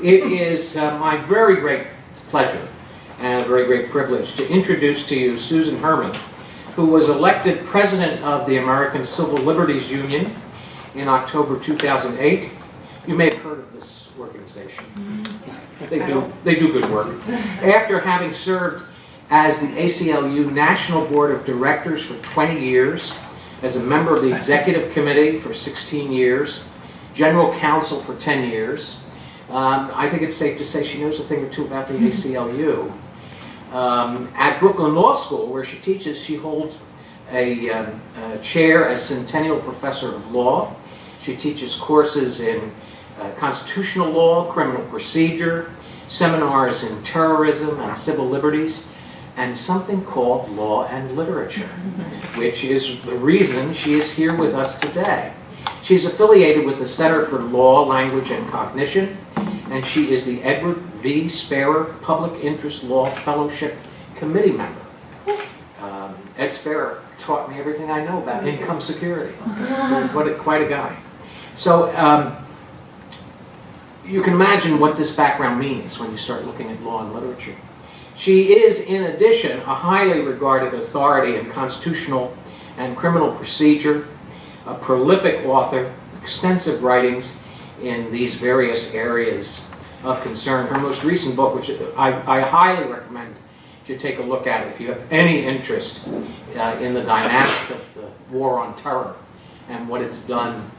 It is my very great pleasure and a very great privilege to introduce to you Susan Herman, who was elected president of the American Civil Liberties Union in October 2008. You may have heard of this organization. They do good work. After having served as the ACLU National Board of Directors for 20 years, as a member of the Executive Committee for 16 years, General Counsel for 10 years. I think it's safe to say she knows a thing or two about the ACLU. At Brooklyn Law School, where she teaches, she holds a chair as Centennial Professor of Law. She teaches courses in constitutional law, criminal procedure, seminars in terrorism and civil liberties, and something called Law and Literature, which is the reason she is here with us today. She's affiliated with the Center for Law, Language, and Cognition, and she is the Edward V. Sparer Public Interest Law Fellowship Committee member. Ed Sparer taught me everything I know about income security. So quite a guy. So you can imagine what this background means when you start looking at law and literature. She is, in addition, a highly regarded authority in constitutional and criminal procedure, a prolific author, extensive writings in these various areas of concern. Her most recent book, which I highly recommend you take a look at if you have any interest in the dynamic of the war on terror and what it's done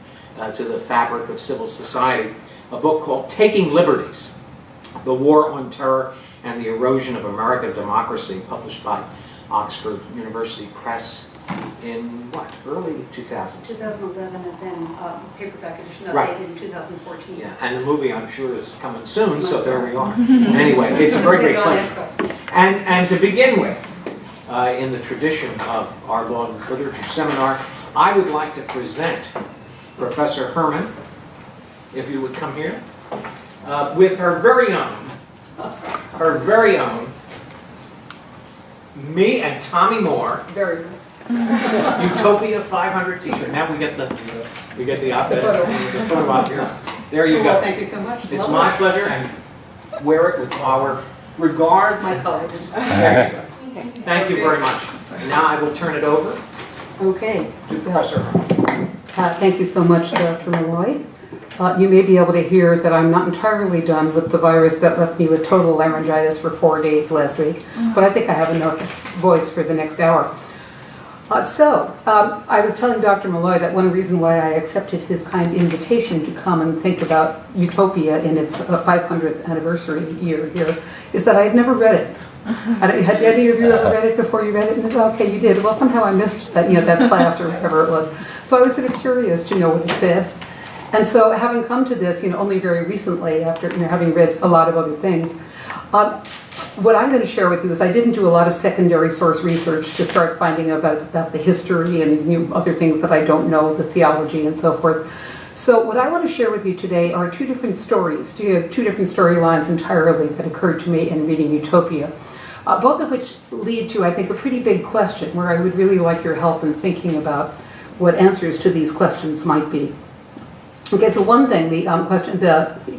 to the fabric of civil society, a book called Taking Liberties, The War on Terror and the Erosion of American Democracy, published by Oxford University Press in what, early 2000? 2011, and then paperback edition updated Right. in 2014. Yeah, and the movie I'm sure is coming soon, so there we are. Anyway, it's a very great pleasure. And to begin with, in the tradition of our law and literature seminar, I would like to present Professor Herman, if you would come here, with her very own, me and Tommy Moore, Very nice. Utopia500 t-shirt. Now we get the photo op here. There you Well, go. thank you so much. It's my pleasure, and wear it with our regards. My colleagues. There you go. Thank you very much. And now I will turn it over Okay. to Professor Herman. Thank you so much, Dr. Malloy. You may be able to hear that I'm not entirely done with the virus that left me with total laryngitis for 4 days last week, but I think I have enough voice for the next hour. I was telling Dr. Malloy that one reason why I accepted his kind invitation to come and think about Utopia in its 500th anniversary year here is that I had never read it. Had any of you ever read it before you read it? Okay, you did. Well, somehow I missed that, that class or whatever it was. So I was sort of curious to know what it said. And so having come to this, only very recently after having read a lot of other things, what I'm going to share with you is I didn't do a lot of secondary source research to start finding about the history and other things that I don't know, the theology and so forth. So what I want to share with you today are two different stories, two different storylines entirely that occurred to me in reading Utopia, both of which lead to, I think, a pretty big question where I would really like your help in thinking about what answers to these questions might be. Okay, so one thing, the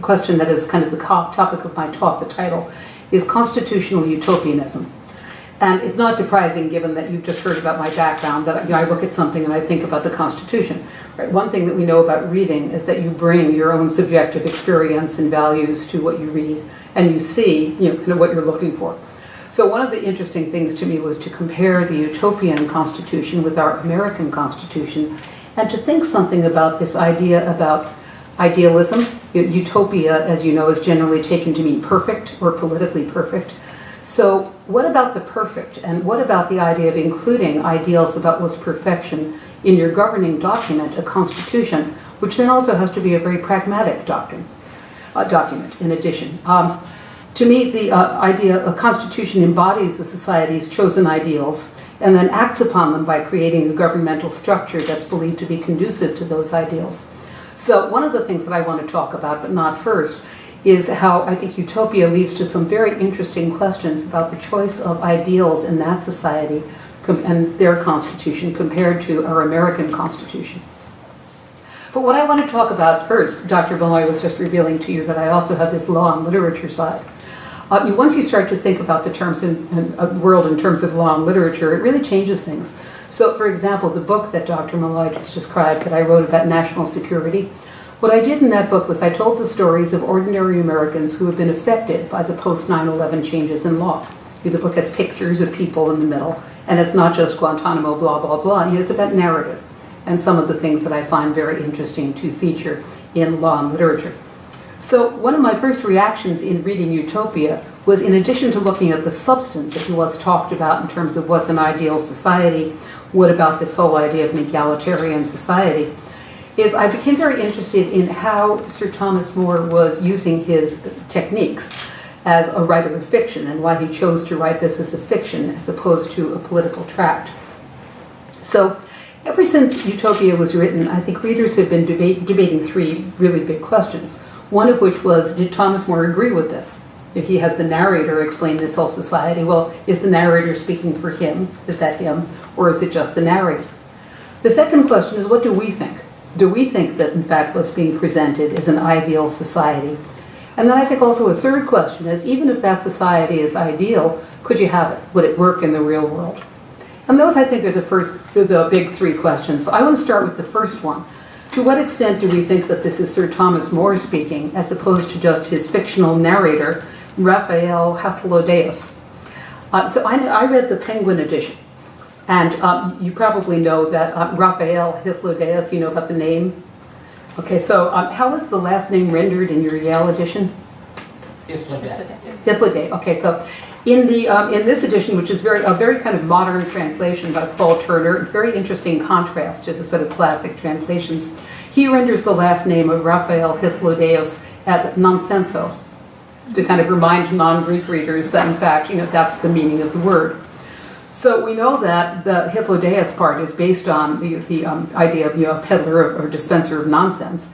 question that is kind of the topic of my talk, the title, is constitutional utopianism. And it's not surprising, given that you've just heard about my background, that I look at something and I think about the Constitution. Right? One thing that we know about reading is that you bring your own subjective experience and values to what you read, and you see kind of what you're looking for. So one of the interesting things to me was to compare the utopian Constitution with our American Constitution, and to think something about this idea about idealism. Utopia, as you know, is generally taken to mean perfect or politically perfect. So what about the perfect? And what about the idea of including ideals about what's perfection in your governing document, a constitution, which then also has to be a very pragmatic document in addition. To me, the idea a constitution embodies the society's chosen ideals and then acts upon them by creating a governmental structure that's believed to be conducive to those ideals. So one of the things that I want to talk about, but not first, is how I think Utopia leads to some very interesting questions about the choice of ideals in that society and their constitution compared to our American Constitution. But what I want to talk about first, Dr. Malloy was just revealing to you that I also have this law and literature side. Once you start to think about the terms in world in terms of law and literature, it really changes things. So, for example, the book that Dr. Malloy just described that I wrote about national security, what I did in that book was I told the stories of ordinary Americans who have been affected by the post-9/11 changes in law. The book has pictures of people in the middle, and it's not just Guantanamo, blah, blah, blah. It's about narrative and some of the things that I find very interesting to feature in law and literature. So one of my first reactions in reading Utopia was, in addition to looking at the substance of what's talked about in terms of what's an ideal society, what about this whole idea of an egalitarian society, is I became very interested in how Sir Thomas More was using his techniques as a writer of fiction and why he chose to write this as a fiction as opposed to a political tract. So ever since Utopia was written, I think readers have been debating three really big questions. One of which was, did Thomas More agree with this? If he has the narrator explain this whole society, well, is the narrator speaking for him? Is that him? Or is it just the narrator? The second question is, what do we think? Do we think that, in fact, what's being presented is an ideal society? And then I think also a third question is, even if that society is ideal, could you have it? Would it work in the real world? And those, I think, are the big three questions. So I want to start with the first one. To what extent do we think that this is Sir Thomas More speaking, as opposed to just his fictional narrator, Raphael Hythlodaeus? So I read the Penguin edition, and you probably know that Raphael Hythlodaeus, you know about the name? Okay, so how is the last name rendered in your Yale edition? Hythlodaeus. Okay, so in this edition, which is a very kind of modern translation by Paul Turner, very interesting contrast to the sort of classic translations, he renders the last name of Raphael Hythlodaeus as nonsenso, to kind of remind non-Greek readers that, in fact, that's the meaning of the word. So we know that the Hythlodaeus part is based on the idea of a peddler or dispenser of nonsense.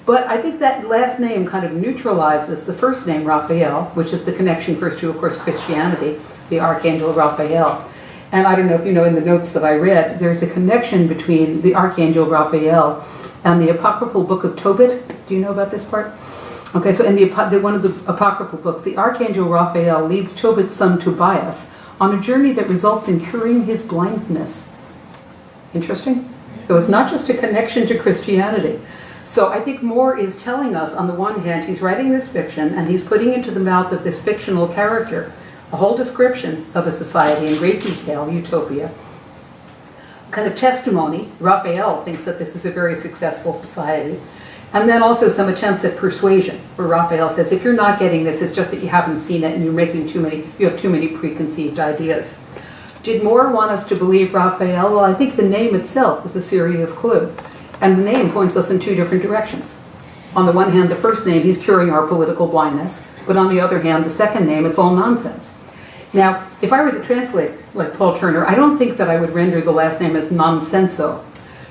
But I think that last name kind of neutralizes the first name, Raphael, which is the connection first to, of course, Christianity, the Archangel Raphael. And I don't know if you know, in the notes that I read, there's a connection between the Archangel Raphael and the apocryphal book of Tobit. Do you know about this part? Okay, so in one of the apocryphal books, the Archangel Raphael leads Tobit's son Tobias on a journey that results in curing his blindness. Interesting? So it's not just a connection to Christianity. So I think More is telling us, on the one hand, he's writing this fiction and he's putting into the mouth of this fictional character a whole description of a society in great detail, Utopia. Kind of testimony. Raphael thinks that this is a very successful society. And then also some attempts at persuasion, where Raphael says, if you're not getting this, it's just that you haven't seen it and you have too many preconceived ideas. Did More want us to believe Raphael? Well, I think the name itself is a serious clue. And the name points us in two different directions. On the one hand, the first name, he's curing our political blindness. But on the other hand, the second name, it's all nonsense. Now, if I were to translate like Paul Turner, I don't think that I would render the last name as nonsenso.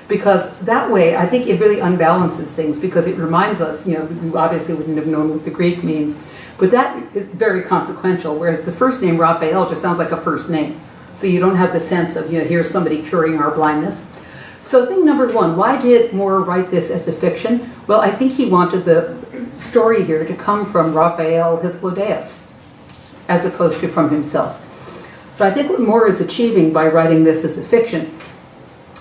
Because that way, I think it really unbalances things, because it reminds us, we obviously wouldn't have known what the Greek means. But that is very consequential, whereas the first name, Raphael, just sounds like a first name. So you don't have the sense of, here's somebody curing our blindness. So thing number one, why did More write this as a fiction? Well, I think he wanted the story here to come from Raphael Hythlodaeus, as opposed to from himself. So I think what More is achieving by writing this as a fiction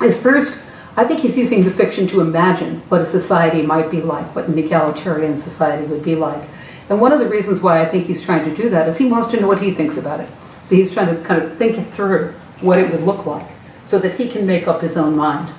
is, first, I think he's using the fiction to imagine what a society might be like, what an egalitarian society would be like. And one of the reasons why I think he's trying to do that is he wants to know what he thinks about it. So he's trying to kind of think it through, what it would look like, so that he can make up his own mind.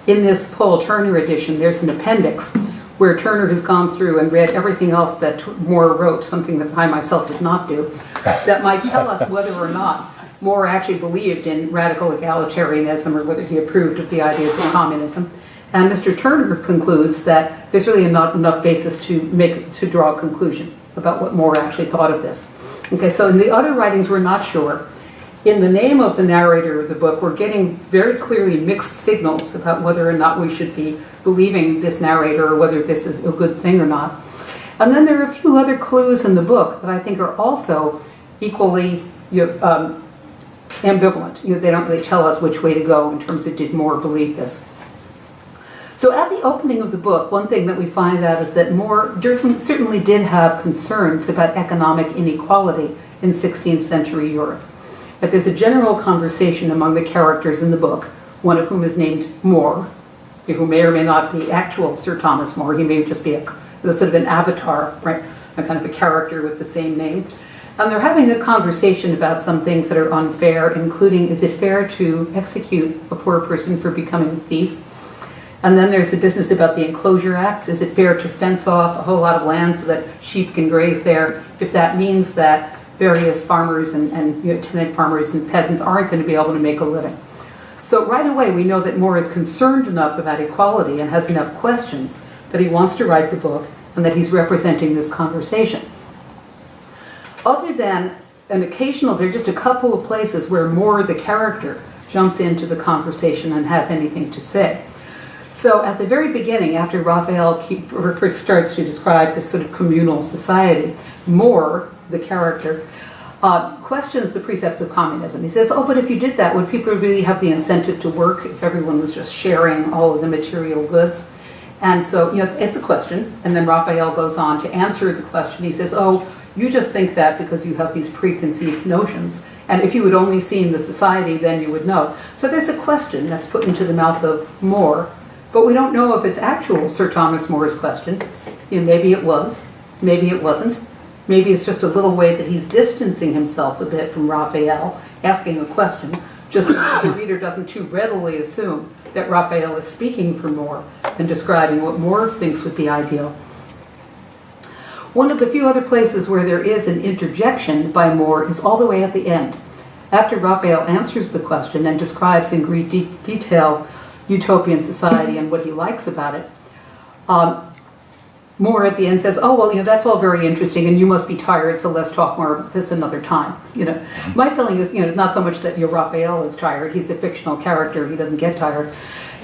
In this Paul Turner edition, there's an appendix where Turner has gone through and read everything else that More wrote, something that I myself did not do, that might tell us whether or not More actually believed in radical egalitarianism or whether he approved of the ideas of communism. And Mr. Turner concludes that there's really not enough basis to draw a conclusion about what More actually thought of this. Okay, so in the other writings, we're not sure. In the name of the narrator of the book, we're getting very clearly mixed signals about whether or not we should be believing this narrator or whether this is a good thing or not. And then there are a few other clues in the book that I think are also equally ambivalent. They don't really tell us which way to go in terms of did More believe this. So at the opening of the book, one thing that we find out is that More certainly did have concerns about economic inequality in 16th century Europe. But there's a general conversation among the characters in the book, one of whom is named More, who may or may not be actual Sir Thomas More. He may just be a sort of an avatar, right? A kind of a character with the same name. And they're having a conversation about some things that are unfair, including, is it fair to execute a poor person for becoming a thief? And then there's the business about the Enclosure Acts. Is it fair to fence off a whole lot of land so that sheep can graze there, if that means that various farmers and tenant farmers and peasants aren't going to be able to make a living? So right away we know that More is concerned enough about equality and has enough questions that he wants to write the book and that he's representing this conversation. Other than an occasional, there are just a couple of places where More, the character, jumps into the conversation and has anything to say. So at the very beginning, after Raphael first starts to describe this sort of communal society, More, the character, questions the precepts of communism. He says, oh, but if you did that, would people really have the incentive to work if everyone was just sharing all of the material goods? And so, it's a question. And then Raphael goes on to answer the question. He says, oh, you just think that because you have these preconceived notions. And if you had only seen the society, then you would know. So there's a question that's put into the mouth of More, but we don't know if it's actual Sir Thomas More's question. Maybe it was, maybe it wasn't. Maybe it's just a little way that he's distancing himself a bit from Raphael, asking a question, just so that the reader doesn't too readily assume that Raphael is speaking for More and describing what More thinks would be ideal. One of the few other places where there is an interjection by More is all the way at the end. After Raphael answers the question and describes in great detail utopian society and what he likes about it, More at the end says, oh, well, that's all very interesting and you must be tired, so let's talk more about this another time. My feeling is, not so much that Raphael is tired, he's a fictional character, he doesn't get tired,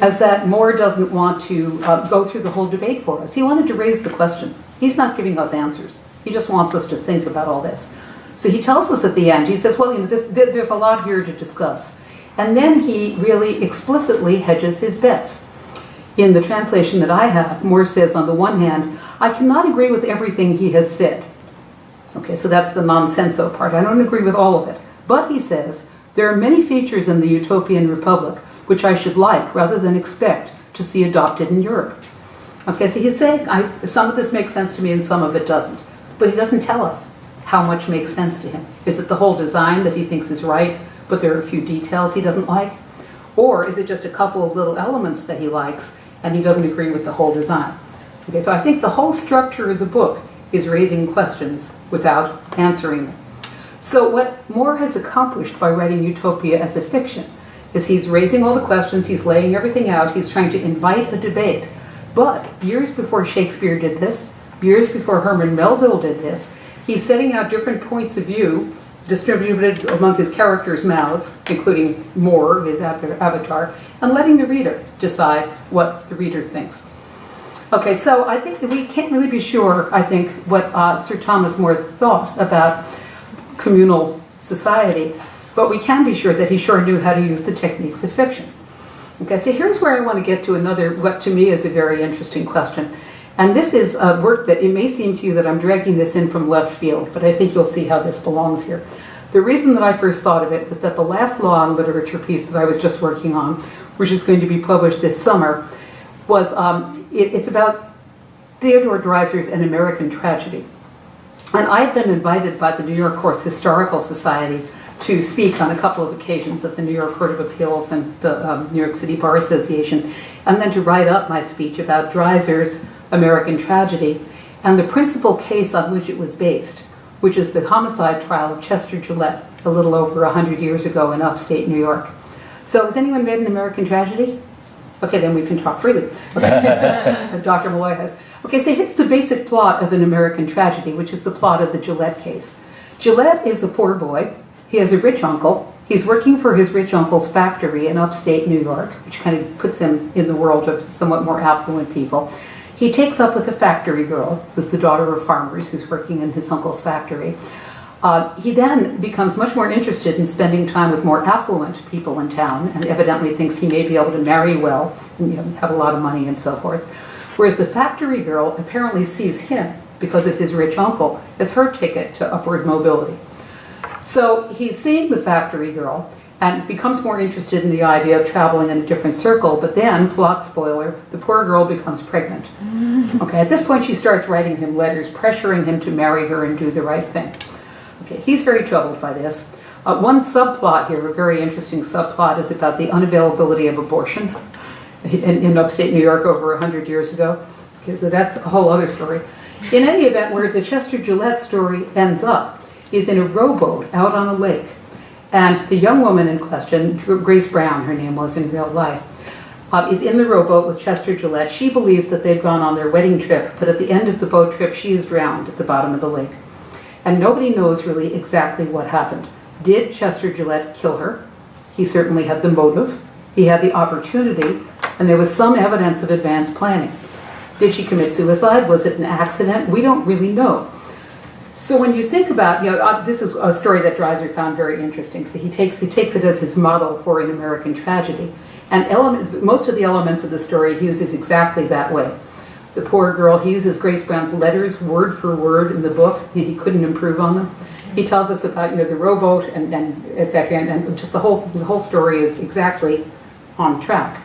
as that More doesn't want to go through the whole debate for us. He wanted to raise the questions. He's not giving us answers. He just wants us to think about all this. So he tells us at the end, he says, well, there's a lot here to discuss. And then he really explicitly hedges his bets. In the translation that I have, More says, on the one hand, I cannot agree with everything he has said. Okay, so that's the nonsenso part. I don't agree with all of it. But, he says, there are many features in the Utopian Republic which I should like, rather than expect, to see adopted in Europe. Okay, so he's saying, some of this makes sense to me and some of it doesn't. But he doesn't tell us how much makes sense to him. Is it the whole design that he thinks is right, but there are a few details he doesn't like? Or is it just a couple of little elements that he likes and he doesn't agree with the whole design? Okay, so I think the whole structure of the book is raising questions without answering them. So what More has accomplished by writing Utopia as a fiction is he's raising all the questions, he's laying everything out, he's trying to invite a debate. But years before Shakespeare did this, years before Herman Melville did this, he's setting out different points of view distributed among his characters' mouths, including More, his avatar, and letting the reader decide what the reader thinks. Okay, so I think that we can't really be sure, what Sir Thomas More thought about communal society, but we can be sure that he sure knew how to use the techniques of fiction. Okay, so here's where I want to get to another, what to me is a very interesting question. And this is a work that it may seem to you that I'm dragging this in from left field, but I think you'll see how this belongs here. The reason that I first thought of it was that the last Law on Literature piece that I was just working on, which is going to be published this summer, was it's about Theodore Dreiser's An American Tragedy. And I've been invited by the New York Courts Historical Society to speak on a couple of occasions at the New York Court of Appeals and the New York City Bar Association, and then to write up my speech about Dreiser's American Tragedy and the principal case on which it was based, which is the homicide trial of Chester Gillette a little over 100 years ago in upstate New York. So has anyone read An American Tragedy? Okay, then we can talk freely. Okay. Dr. Malloy has. Okay, so here's the basic plot of An American Tragedy, which is the plot of the Gillette case. Gillette is a poor boy. He has a rich uncle. He's working for his rich uncle's factory in upstate New York, which kind of puts him in the world of somewhat more affluent people. He takes up with a factory girl, who's the daughter of farmers, who's working in his uncle's factory. He then becomes much more interested in spending time with more affluent people in town, and evidently thinks he may be able to marry well and have a lot of money and so forth. Whereas the factory girl apparently sees him, because of his rich uncle, as her ticket to upward mobility. So he's seeing the factory girl and becomes more interested in the idea of traveling in a different circle, but then, plot spoiler, the poor girl becomes pregnant. Okay, at this point she starts writing him letters, pressuring him to marry her and do the right thing. Okay, he's very troubled by this. One subplot here, a very interesting subplot, is about the unavailability of abortion in upstate New York over 100 years ago. Okay, so that's a whole other story. In any event, where the Chester Gillette story ends up is in a rowboat out on a lake. And the young woman in question, Grace Brown, her name was in real life, is in the rowboat with Chester Gillette. She believes that they've gone on their wedding trip, but at the end of the boat trip, she is drowned at the bottom of the lake. And nobody knows really exactly what happened. Did Chester Gillette kill her? He certainly had the motive. He had the opportunity, and there was some evidence of advanced planning. Did she commit suicide? Was it an accident? We don't really know. So when you think about, this is a story that Dreiser found very interesting. So he takes it as his model for an American tragedy. And most of the elements of the story he uses exactly that way. The poor girl, he uses Grace Brown's letters word for word in the book. He couldn't improve on them. He tells us about the rowboat and etc. And just the whole story is exactly on track.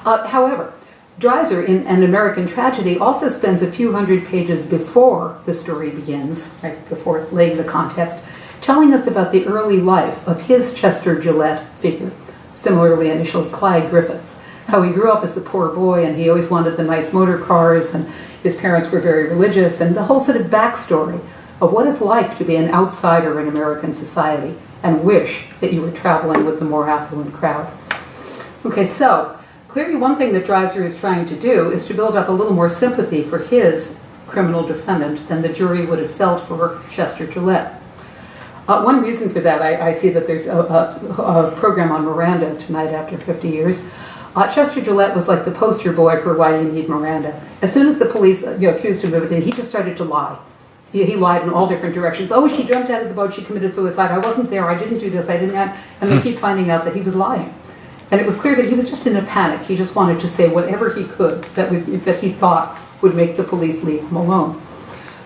However, Dreiser, in An American Tragedy, also spends a few hundred pages before the story begins, right, before laying the context, telling us about the early life of his Chester Gillette figure, similarly initialed Clyde Griffiths, how he grew up as a poor boy and he always wanted the nice motor cars and his parents were very religious, and the whole sort of backstory of what it's like to be an outsider in American society and wish that you were traveling with the more affluent crowd. Okay, so clearly one thing that Dreiser is trying to do is to build up a little more sympathy for his criminal defendant than the jury would have felt for Chester Gillette. One reason for that, I see that there's a program on Miranda tonight after 50 years. Chester Gillette was like the poster boy for why you need Miranda. As soon as the police accused him of it, he just started to lie. He lied in all different directions. Oh, she jumped out of the boat, she committed suicide, I wasn't there, I didn't do this, I didn't have... And they keep finding out that he was lying. And it was clear that he was just in a panic. He just wanted to say whatever he could that he thought would make the police leave him alone.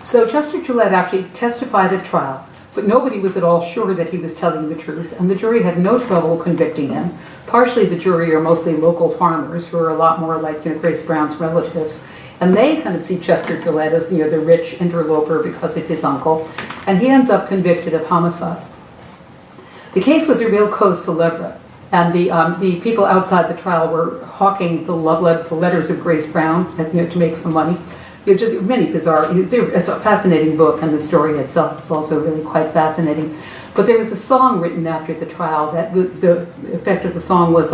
So Chester Gillette actually testified at trial, but nobody was at all sure that he was telling the truth, and the jury had no trouble convicting him. Partially the jury are mostly local farmers who are a lot more like Grace Brown's relatives, and they kind of see Chester Gillette as the rich interloper because of his uncle, and he ends up convicted of homicide. The case was a real cause célèbre. And the people outside the trial were hawking the letters of Grace Brown to make some money. Just many bizarre. It's a fascinating book, and the story itself is also really quite fascinating. But there was a song written after the trial that the effect of the song was,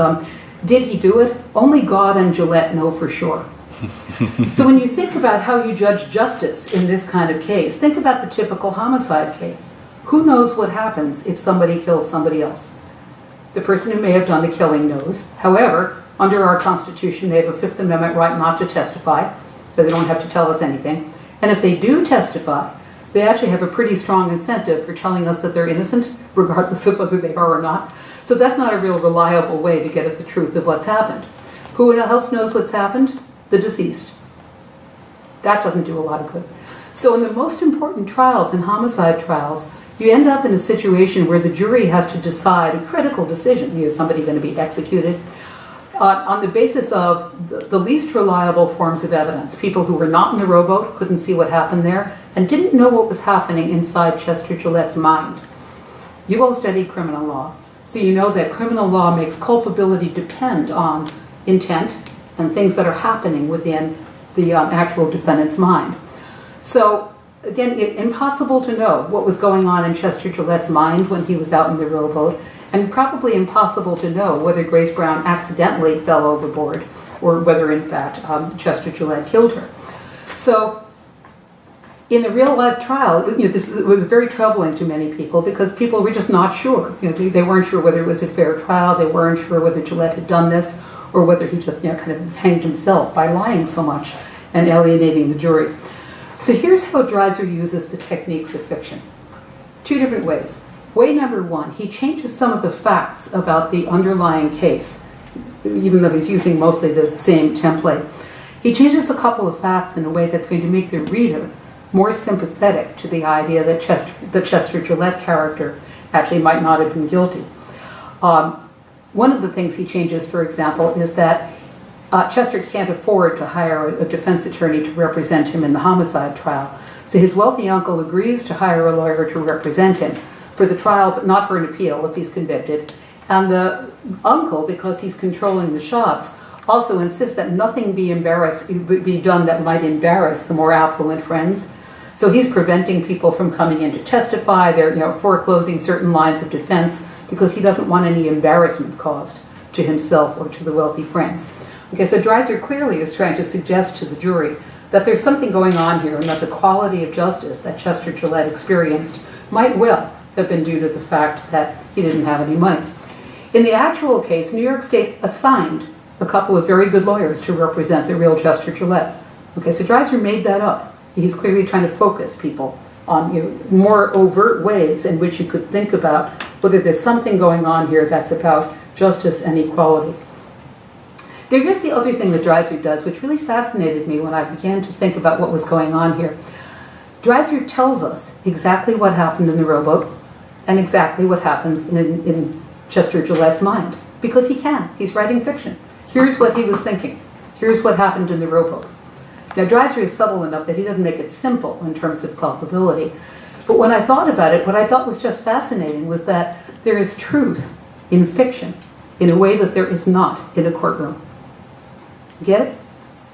"Did he do it? Only God and Gillette know for sure." So when you think about how you judge justice in this kind of case, think about the typical homicide case. Who knows what happens if somebody kills somebody else? The person who may have done the killing knows. However, under our Constitution, they have a Fifth Amendment right not to testify, so they don't have to tell us anything. And if they do testify, they actually have a pretty strong incentive for telling us that they're innocent, regardless of whether they are or not. So that's not a real reliable way to get at the truth of what's happened. Who else knows what's happened? The deceased. That doesn't do a lot of good. So in the most important trials, in homicide trials, you end up in a situation where the jury has to decide a critical decision. Is somebody going to be executed? On the basis of the least reliable forms of evidence. People who were not in the rowboat, couldn't see what happened there, and didn't know what was happening inside Chester Gillette's mind. You've all studied criminal law, so you know that criminal law makes culpability depend on intent and things that are happening within the actual defendant's mind. So, again, impossible to know what was going on in Chester Gillette's mind when he was out in the rowboat, and probably impossible to know whether Grace Brown accidentally fell overboard or whether, in fact, Chester Gillette killed her. So, in the real-life trial, this was very troubling to many people because people were just not sure. They weren't sure whether it was a fair trial. They weren't sure whether Gillette had done this or whether he just kind of hanged himself by lying so much and alienating the jury. So here's how Dreiser uses the techniques of fiction. two different ways. Way number one, he changes some of the facts about the underlying case, even though he's using mostly the same template. He changes a couple of facts in a way that's going to make the reader more sympathetic to the idea that the Chester Gillette character actually might not have been guilty. One of the things he changes, for example, is that Chester can't afford to hire a defense attorney to represent him in the homicide trial. So his wealthy uncle agrees to hire a lawyer to represent him for the trial, but not for an appeal if he's convicted. And the uncle, because he's controlling the shots, also insists that nothing be done that might embarrass the more affluent friends. So he's preventing people from coming in to testify. They're foreclosing certain lines of defense because he doesn't want any embarrassment caused to himself or to the wealthy friends. Okay, so Dreiser clearly is trying to suggest to the jury that there's something going on here and that the quality of justice that Chester Gillette experienced might well have been due to the fact that he didn't have any money. In the actual case, New York State assigned a couple of very good lawyers to represent the real Chester Gillette. Okay, so Dreiser made that up. He's clearly trying to focus people on more overt ways in which you could think about whether there's something going on here that's about justice and equality. Here's the other thing that Dreiser does, which really fascinated me when I began to think about what was going on here. Dreiser tells us exactly what happened in the rowboat and exactly what happens in Chester Gillette's mind, because he can. He's writing fiction. Here's what he was thinking. Here's what happened in the rowboat. Now, Dreiser is subtle enough that he doesn't make it simple in terms of culpability. But when I thought about it, what I thought was just fascinating was that there is truth in fiction in a way that there is not in a courtroom. Get it?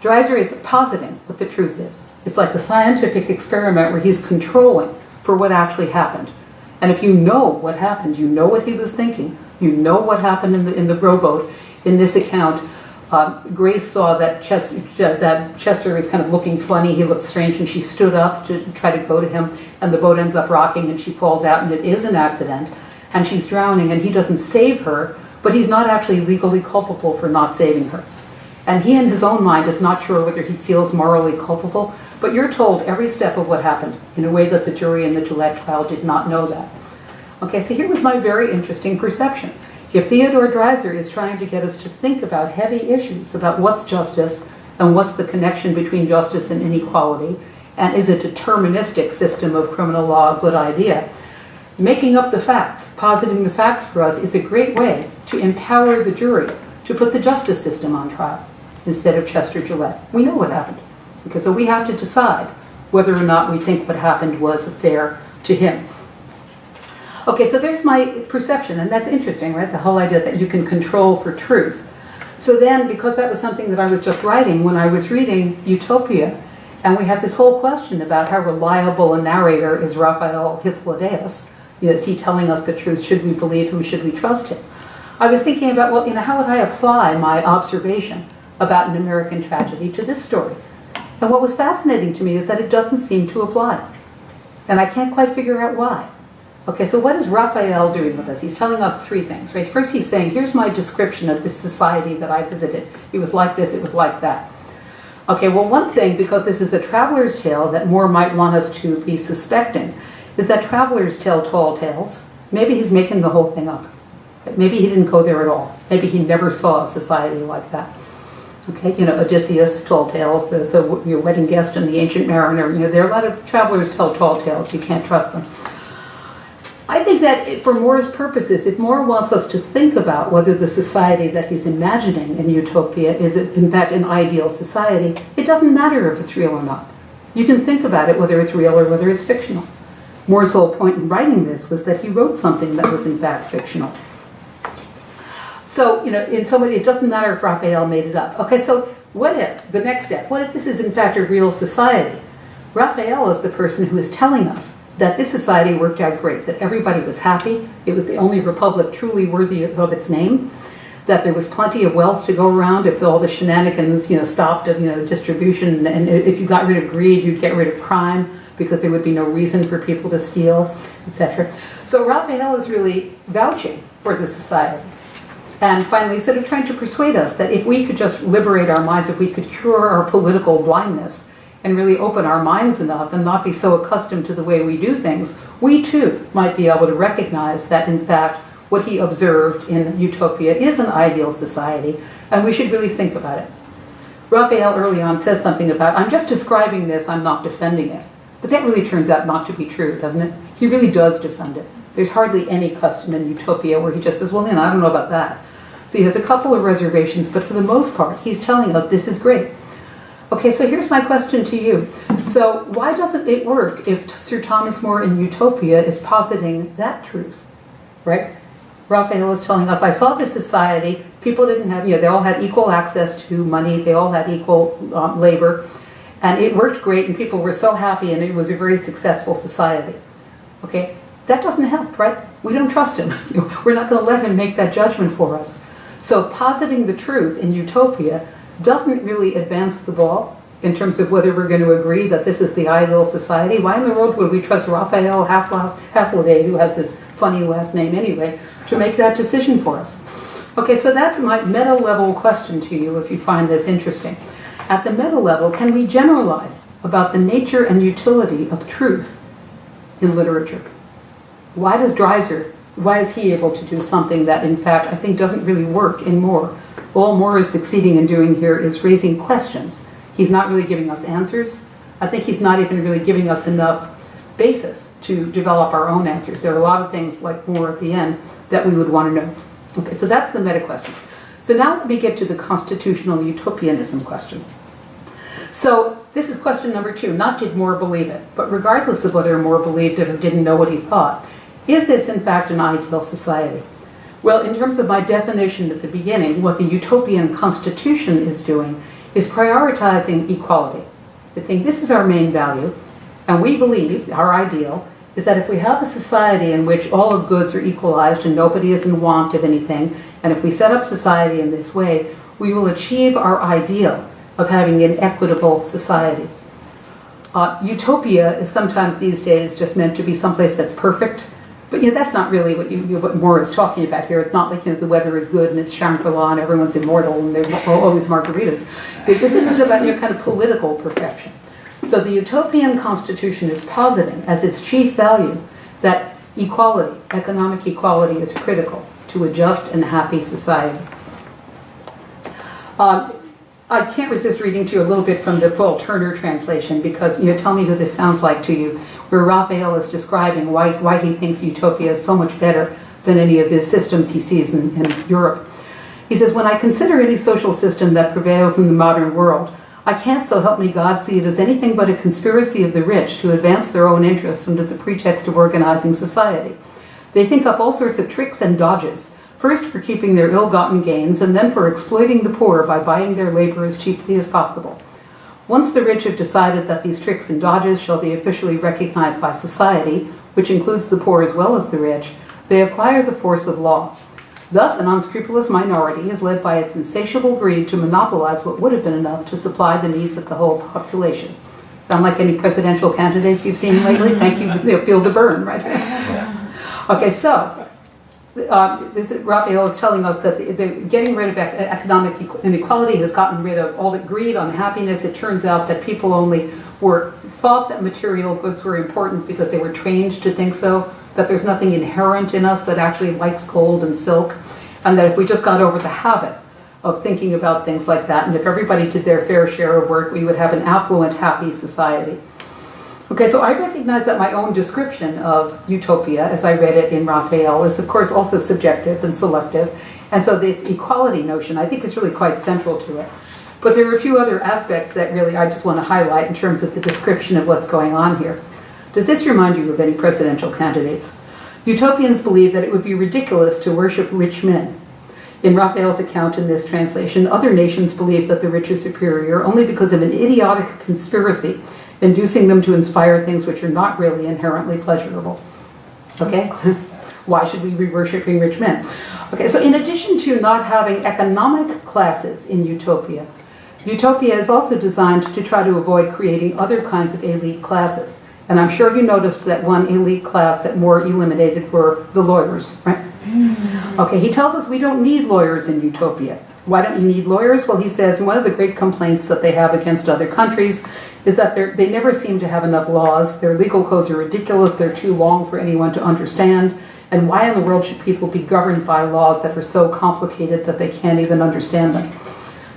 Dreiser is positing what the truth is. It's like a scientific experiment where he's controlling for what actually happened. And if you know what happened, you know what he was thinking, you know what happened in the rowboat. In this account, Grace saw that Chester was kind of looking funny. He looked strange, and she stood up to try to go to him, and the boat ends up rocking, and she falls out, and it is an accident, and she's drowning, and he doesn't save her, but he's not actually legally culpable for not saving her. And he, in his own mind, is not sure whether he feels morally culpable, but you're told every step of what happened in a way that the jury in the Gillette trial did not know that. Okay, so here was my very interesting perception. If Theodore Dreiser is trying to get us to think about heavy issues, about what's justice and what's the connection between justice and inequality, and is a deterministic system of criminal law a good idea, making up the facts, positing the facts for us is a great way to empower the jury to put the justice system on trial instead of Chester Gillette. We know what happened, because so we have to decide whether or not we think what happened was fair to him. Okay, so there's my perception, and that's interesting, right? The whole idea that you can control for truth. So then, because that was something that I was just writing, when I was reading Utopia, and we had this whole question about how reliable a narrator is Raphael Hythlodaeus, is he telling us the truth? Should we believe him? Should we trust him? I was thinking about, well, how would I apply my observation about an American tragedy to this story? And what was fascinating to me is that it doesn't seem to apply. And I can't quite figure out why. Okay, so what is Raphael doing with us? He's telling us three things, right? First, he's saying, here's my description of this society that I visited. It was like this, it was like that. Okay, well, one thing, because this is a traveler's tale that Moore might want us to be suspecting, is that travelers tell tall tales. Maybe he's making the whole thing up. Maybe he didn't go there at all. Maybe he never saw a society like that. Okay, Odysseus, tall tales, your wedding guest and the ancient mariner. There are a lot of travelers tell tall tales. You can't trust them. I think that for Moore's purposes, if Moore wants us to think about whether the society that he's imagining in Utopia is in fact an ideal society, it doesn't matter if it's real or not. You can think about it whether it's real or whether it's fictional. Moore's whole point in writing this was that he wrote something that was in fact fictional. So, in some way, it doesn't matter if Raphael made it up. Okay, so what if, the next step, what if this is in fact a real society? Raphael is the person who is telling us that this society worked out great, that everybody was happy, it was the only republic truly worthy of its name, that there was plenty of wealth to go around if all the shenanigans, stopped of, distribution, and if you got rid of greed, you'd get rid of crime, because there would be no reason for people to steal, etc. So Raphael is really vouching for the society. And finally, sort of trying to persuade us that if we could just liberate our minds, if we could cure our political blindness, and really open our minds enough and not be so accustomed to the way we do things, we too might be able to recognize that, in fact, what he observed in Utopia is an ideal society, and we should really think about it. Raphael early on says something about, I'm just describing this, I'm not defending it. But that really turns out not to be true, doesn't it? He really does defend it. There's hardly any custom in Utopia where he just says, well, I don't know about that. So he has a couple of reservations, but for the most part, he's telling us this is great. Okay, so here's my question to you. So why doesn't it work if Sir Thomas More in Utopia is positing that truth, right? Raphael is telling us, I saw this society, people didn't have, they all had equal access to money, they all had equal labor, and it worked great, and people were so happy, and it was a very successful society. Okay, that doesn't help, right? We don't trust him. We're not going to let him make that judgment for us. So positing the truth in Utopia doesn't really advance the ball in terms of whether we're going to agree that this is the ideal society. Why in the world would we trust Raphael Hathaway, who has this funny last name anyway, to make that decision for us? Okay, so that's my meta-level question to you if you find this interesting. At the meta level, can we generalize about the nature and utility of truth in literature? Why is he able to do something that, in fact, I think doesn't really work in More? All More is succeeding in doing here is raising questions. He's not really giving us answers. I think he's not even really giving us enough basis to develop our own answers. There are a lot of things, like More at the end, that we would want to know. Okay, so that's the meta question. So now let me get to the constitutional utopianism question. So this is question number 2, not did More believe it, but regardless of whether More believed it or didn't know what he thought, is this in fact an ideal society? Well, in terms of my definition at the beginning, what the utopian constitution is doing is prioritizing equality. It's saying this is our main value, and we believe, our ideal, is that if we have a society in which all of goods are equalized and nobody is in want of anything, and if we set up society in this way, we will achieve our ideal of having an equitable society. Utopia is sometimes these days just meant to be someplace that's perfect, but that's not really what More is talking about here. It's not like the weather is good and it's Shangri-La and everyone's immortal and they're always margaritas. This is about kind of political perfection. So the utopian constitution is positing as its chief value that equality, economic equality, is critical to a just and happy society. I can't resist reading to you a little bit from the Paul Turner translation because, tell me who this sounds like to you, where Raphael is describing why he thinks Utopia is so much better than any of the systems he sees in Europe. He says, when I consider any social system that prevails in the modern world, I can't, so help me God, see it as anything but a conspiracy of the rich to advance their own interests under the pretext of organizing society. They think up all sorts of tricks and dodges, first for keeping their ill-gotten gains, and then for exploiting the poor by buying their labor as cheaply as possible. Once the rich have decided that these tricks and dodges shall be officially recognized by society, which includes the poor as well as the rich, they acquire the force of law. Thus, an unscrupulous minority is led by its insatiable greed to monopolize what would have been enough to supply the needs of the whole population. Sound like any presidential candidates you've seen lately? Thank you. They'll feel the burn, right? Okay, so Raphael is telling us that getting rid of economic inequality has gotten rid of all the greed, unhappiness. It turns out that people only thought that material goods were important because they were trained to think so, that there's nothing inherent in us that actually likes gold and silk, and that if we just got over the habit of thinking about things like that, and if everybody did their fair share of work, we would have an affluent, happy society. Okay, so I recognize that my own description of Utopia, as I read it in Raphael, is of course also subjective and selective, and so this equality notion I think is really quite central to it. But there are a few other aspects that really I just want to highlight in terms of the description of what's going on here. Does this remind you of any presidential candidates? Utopians believe that it would be ridiculous to worship rich men. In Raphael's account in this translation, other nations believe that the rich are superior only because of an idiotic conspiracy inducing them to inspire things which are not really inherently pleasurable. Okay? Why should we be worshiping rich men? Okay, so in addition to not having economic classes in Utopia, Utopia is also designed to try to avoid creating other kinds of elite classes. And I'm sure you noticed that one elite class that More eliminated were the lawyers, right? Okay, he tells us we don't need lawyers in Utopia. Why don't you need lawyers? Well, he says one of the great complaints that they have against other countries is that they never seem to have enough laws. Their legal codes are ridiculous. They're too long for anyone to understand. And why in the world should people be governed by laws that are so complicated that they can't even understand them?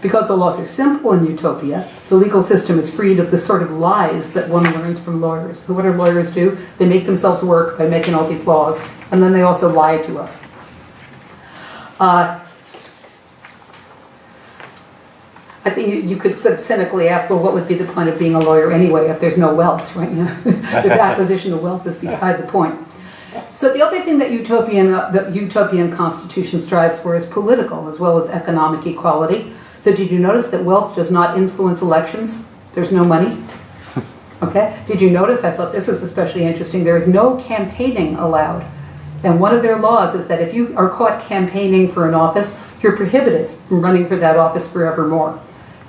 Because the laws are simple in Utopia, the legal system is freed of the sort of lies that one learns from lawyers. So what do lawyers do? They make themselves work by making all these laws, and then they also lie to us. I think you could sort of cynically ask, well, what would be the point of being a lawyer anyway if there's no wealth, right? The acquisition of wealth is beside the point. So the other thing that the utopian constitution strives for is political as well as economic equality. So did you notice that wealth does not influence elections? There's no money. Okay? Did you notice, I thought this was especially interesting, there is no campaigning allowed. And one of their laws is that if you are caught campaigning for an office, you're prohibited from running for that office forevermore.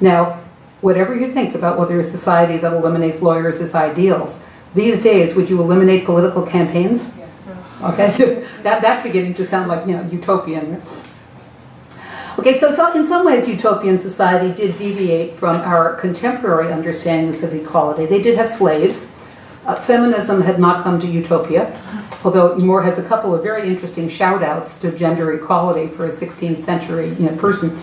Now, whatever you think about whether a society that eliminates lawyers is ideals, these days, would you eliminate political campaigns? Yes. Okay, that's beginning to sound like, utopian. Okay, so in some ways, utopian society did deviate from our contemporary understandings of equality. They did have slaves. Feminism had not come to Utopia, although Moore has a couple of very interesting shout-outs to gender equality for a 16th century person,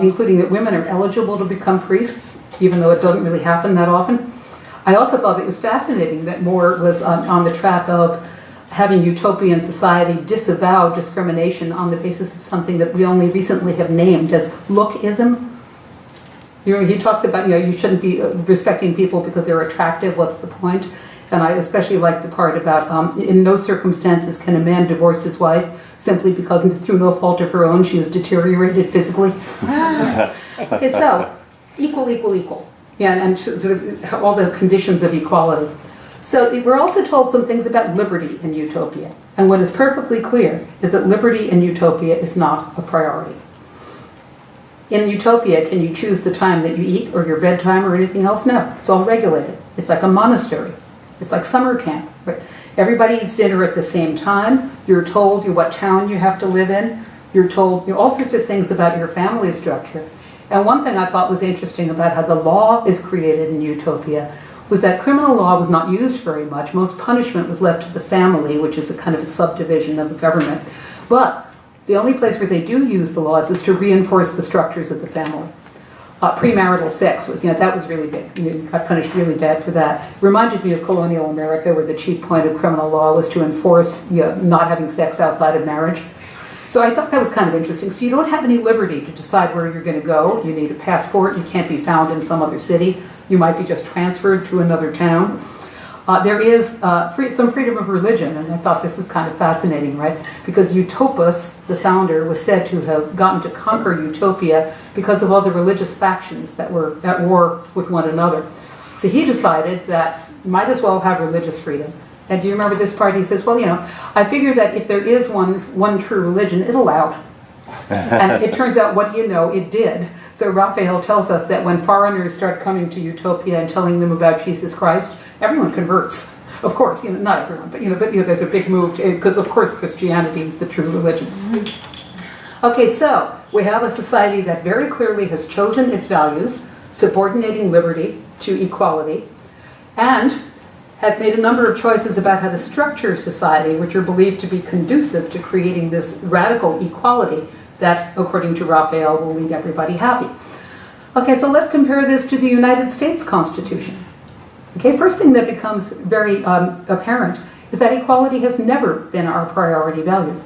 including that women are eligible to become priests, even though it doesn't really happen that often. I also thought it was fascinating that Moore was on the track of having utopian society disavow discrimination on the basis of something that we only recently have named as lookism. He talks about, you shouldn't be respecting people because they're attractive, what's the point? And I especially like the part about, in no circumstances can a man divorce his wife simply because through no fault of her own she has deteriorated physically. Okay, so, equal. Yeah, and sort of all the conditions of equality. So we're also told some things about liberty in Utopia. And what is perfectly clear is that liberty in Utopia is not a priority. In Utopia, can you choose the time that you eat or your bedtime or anything else? No, it's all regulated. It's like a monastery. It's like summer camp. Right? Everybody eats dinner at the same time. You're told what town you have to live in. You're told all sorts of things about your family structure. And one thing I thought was interesting about how the law is created in Utopia was that criminal law was not used very much. Most punishment was left to the family, which is a kind of a subdivision of the government. But the only place where they do use the laws is to reinforce the structures of the family. Premarital sex was, that was really big. You got punished really bad for that. It reminded me of colonial America, where the chief point of criminal law was to enforce not having sex outside of marriage. So I thought that was kind of interesting. So you don't have any liberty to decide where you're going to go. You need a passport. You can't be found in some other city. You might be just transferred to another town. There is some freedom of religion, and I thought this was kind of fascinating, right? Because Utopus, the founder, was said to have gotten to conquer Utopia because of all the religious factions that were at war with one another. So he decided that you might as well have religious freedom. And do you remember this part? He says, well, I figure that if there is one true religion, it'll out. And it turns out, what do you know, it did. So Raphael tells us that when foreigners start coming to Utopia and telling them about Jesus Christ, everyone converts. Of course, not everyone, but there's a big move because of course Christianity is the true religion. Okay, so we have a society that very clearly has chosen its values, subordinating liberty to equality, and has made a number of choices about how to structure society, which are believed to be conducive to creating this radical equality that, according to Raphael, will leave everybody happy. Okay, so let's compare this to the United States Constitution. Okay, first thing that becomes very apparent is that equality has never been our priority value.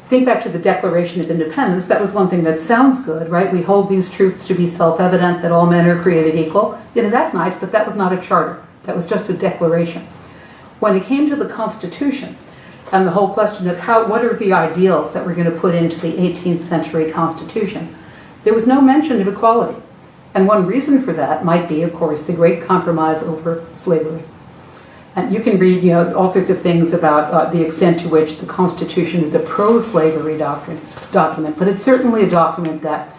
Think back to the Declaration of Independence. That was one thing that sounds good, right? We hold these truths to be self-evident, that all men are created equal. That's nice, but that was not a charter. That was just a declaration. When it came to the Constitution, and the whole question of what are the ideals that we're going to put into the 18th century Constitution, there was no mention of equality. And one reason for that might be, of course, the great compromise over slavery. And you can read, all sorts of things about the extent to which the Constitution is a pro-slavery document, but it's certainly a document that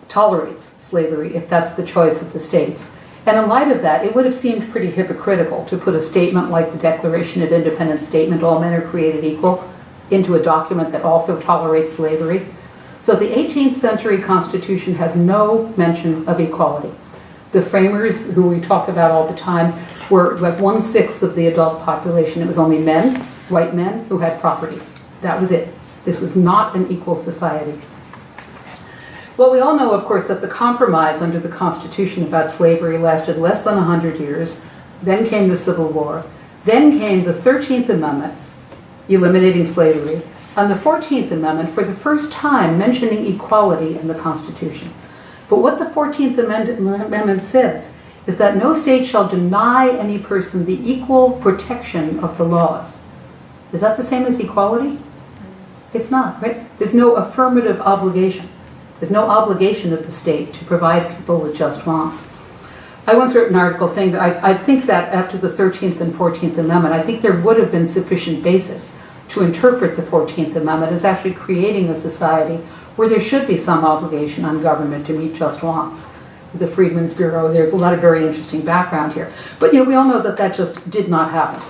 tolerates slavery if that's the choice of the states. And in light of that, it would have seemed pretty hypocritical to put a statement like the Declaration of Independence statement, all men are created equal, into a document that also tolerates slavery. So the 18th century Constitution has no mention of equality. The framers, who we talk about all the time, were like 1/6 of the adult population. It was only men, white men, who had property. That was it. This was not an equal society. Well, we all know, of course, that the compromise under the Constitution about slavery lasted less than 100 years. Then came the Civil War. Then came the 13th Amendment, eliminating slavery, and the 14th Amendment, for the first time, mentioning equality in the Constitution. But what the 14th Amendment says is that no state shall deny any person the equal protection of the laws. Is that the same as equality? It's not, right? There's no affirmative obligation. There's no obligation of the state to provide people with just wants. I once wrote an article saying that I think that after the 13th and 14th Amendment, I think there would have been sufficient basis to interpret the 14th Amendment as actually creating a society where there should be some obligation on government to meet just wants. The Freedmen's Bureau, there's a lot of very interesting background here. But we all know that that just did not happen.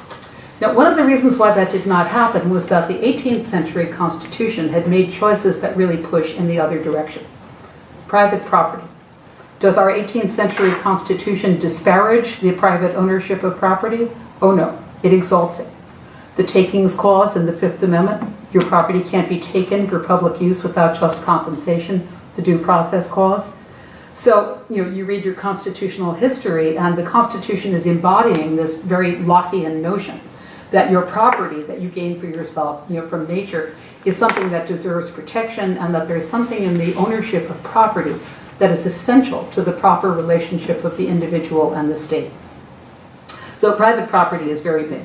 Now, one of the reasons why that did not happen was that the 18th century Constitution had made choices that really push in the other direction. Private property. Does our 18th century Constitution disparage the private ownership of property? Oh no, it exalts it. The takings clause in the Fifth Amendment, your property can't be taken for public use without just compensation, the due process clause. So, you read your constitutional history, and the Constitution is embodying this very Lockean notion that your property that you gain for yourself, from nature, is something that deserves protection, and that there's something in the ownership of property that is essential to the proper relationship of the individual and the state. So private property is very big.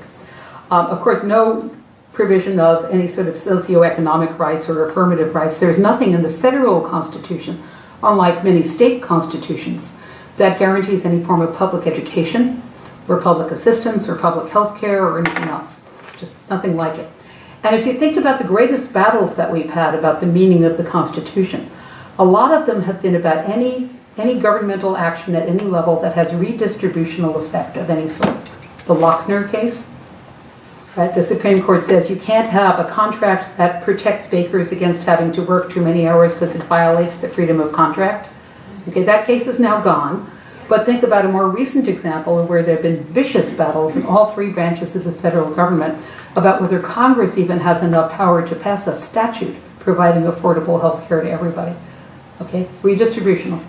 Of course, no provision of any sort of socioeconomic rights or affirmative rights. There's nothing in the federal Constitution, unlike many state constitutions, that guarantees any form of public education or public assistance or public health care or anything else. Just nothing like it. And if you think about the greatest battles that we've had about the meaning of the Constitution, a lot of them have been about any governmental action at any level that has redistributional effect of any sort. The Lochner case, right? The Supreme Court says you can't have a contract that protects bakers against having to work too many hours because it violates the freedom of contract. Okay, that case is now gone. But think about a more recent example of where there have been vicious battles in all three branches of the federal government about whether Congress even has enough power to pass a statute providing affordable health care to everybody. Okay, redistributional.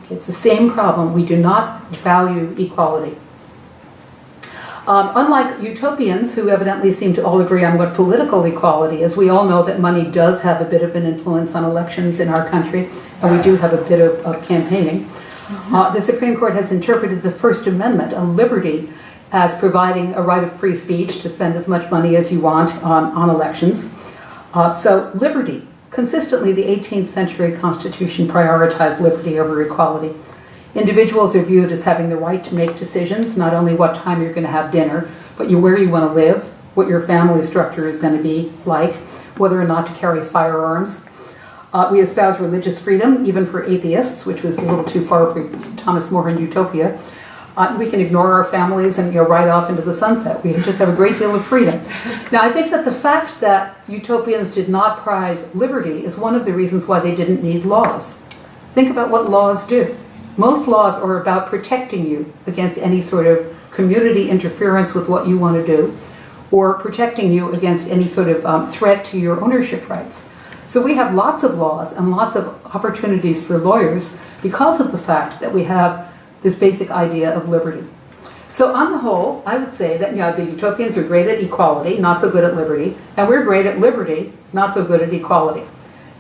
Okay, it's the same problem. We do not value equality. Unlike utopians, who evidently seem to all agree on what political equality is, we all know that money does have a bit of an influence on elections in our country, and we do have a bit of campaigning. The Supreme Court has interpreted the First Amendment on liberty as providing a right of free speech to spend as much money as you want on elections. So liberty. Consistently, the 18th century Constitution prioritized liberty over equality. Individuals are viewed as having the right to make decisions, not only what time you're going to have dinner, but where you want to live, what your family structure is going to be like, whether or not to carry firearms. We espouse religious freedom, even for atheists, which was a little too far for Thomas More in Utopia. We can ignore our families and ride off into the sunset. We just have a great deal of freedom. Now, I think that the fact that utopians did not prize liberty is one of the reasons why they didn't need laws. Think about what laws do. Most laws are about protecting you against any sort of community interference with what you want to do, or protecting you against any sort of threat to your ownership rights. So we have lots of laws and lots of opportunities for lawyers because of the fact that we have this basic idea of liberty. So on the whole, I would say that the utopians are great at equality, not so good at liberty, and we're great at liberty, not so good at equality.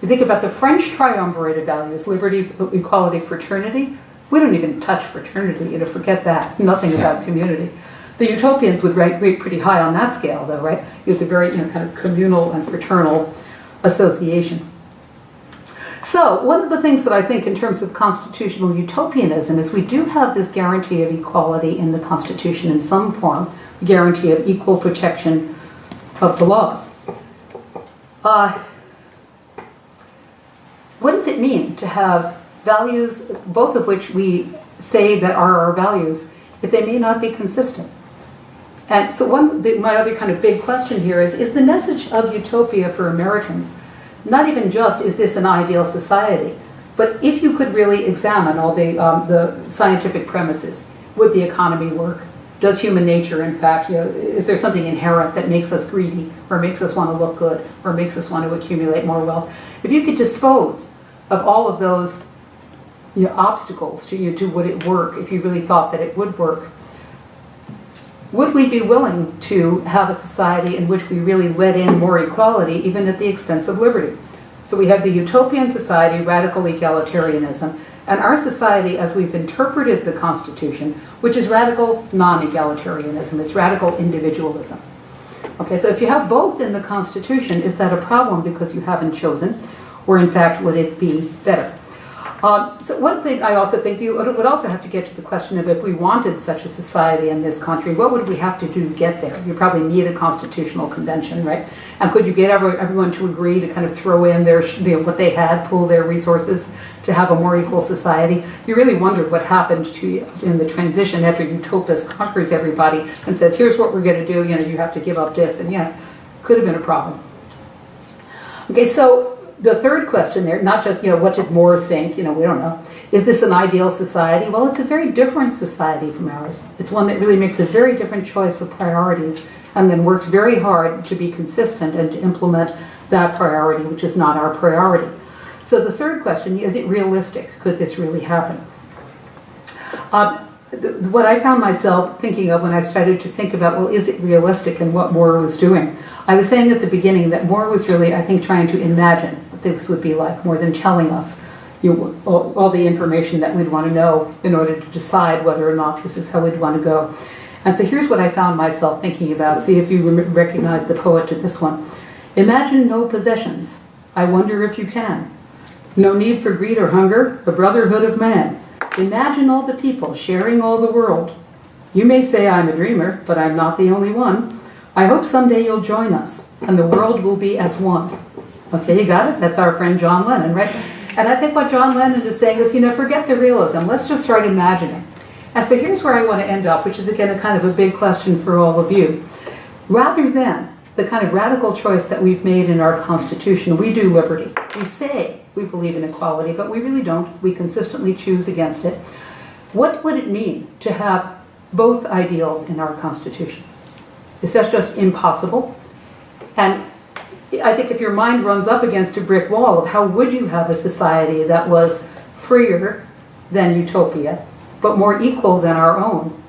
You think about the French triumvirate of values, liberty, equality, fraternity. We don't even touch fraternity, forget that. Nothing about community. The utopians would rate pretty high on that scale, though, right? It's a very kind of communal and fraternal association. So one of the things that I think in terms of constitutional utopianism is we do have this guarantee of equality in the Constitution in some form, the guarantee of equal protection of the laws. What does it mean to have values, both of which we say that are our values, if they may not be consistent? And so my other kind of big question here is the message of utopia for Americans not even just, is this an ideal society, But if you could really examine all the scientific premises, would the economy work? Does human nature, in fact, is there something inherent that makes us greedy, or makes us want to look good, or makes us want to accumulate more wealth? If you could dispose of all of those obstacles to would it work, if you really thought that it would work, would we be willing to have a society in which we really let in more equality, even at the expense of liberty? So we have the utopian society, radical egalitarianism, and our society, as we've interpreted the Constitution, which is radical non-egalitarianism, it's radical individualism. Okay, so if you have both in the Constitution, is that a problem because you haven't chosen, or in fact, would it be better? So one thing I also think you would also have to get to the question of if we wanted such a society in this country, what would we have to do to get there? You probably need a constitutional convention, right? And could you get everyone to agree to kind of throw in what they had, pool their resources to have a more equal society? You really wondered what happened to you in the transition after Utopus conquers everybody and says, here's what we're going to do, you have to give up this, and could have been a problem. Okay, so the third question there, not just, what did Moore think, we don't know. Is this an ideal society? Well, it's a very different society from ours. It's one that really makes a very different choice of priorities and then works very hard to be consistent and to implement that priority, which is not our priority. So the third question, is it realistic? Could this really happen? What I found myself thinking of when I started to think about, well, is it realistic and what Moore was doing? I was saying at the beginning that Moore was really, I think, trying to imagine what this would be like more than telling us all the information that we'd want to know in order to decide whether or not this is how we'd want to go. And so here's what I found myself thinking about. See if you recognize the poet to this one. Imagine no possessions. I wonder if you can. No need for greed or hunger, a brotherhood of man. Imagine all the people sharing all the world. You may say I'm a dreamer, but I'm not the only one. I hope someday you'll join us, and the world will be as one. Okay, you got it? That's our friend John Lennon, right? And I think what John Lennon is saying is, forget the realism. Let's just start imagining. And so here's where I want to end up, which is, again, a kind of a big question for all of you. Rather than the kind of radical choice that we've made in our Constitution, we do liberty. We say we believe in equality, but we really don't. We consistently choose against it. What would it mean to have both ideals in our Constitution? Is that just impossible? And I think if your mind runs up against a brick wall of how would you have a society that was freer than utopia, but more equal than our own,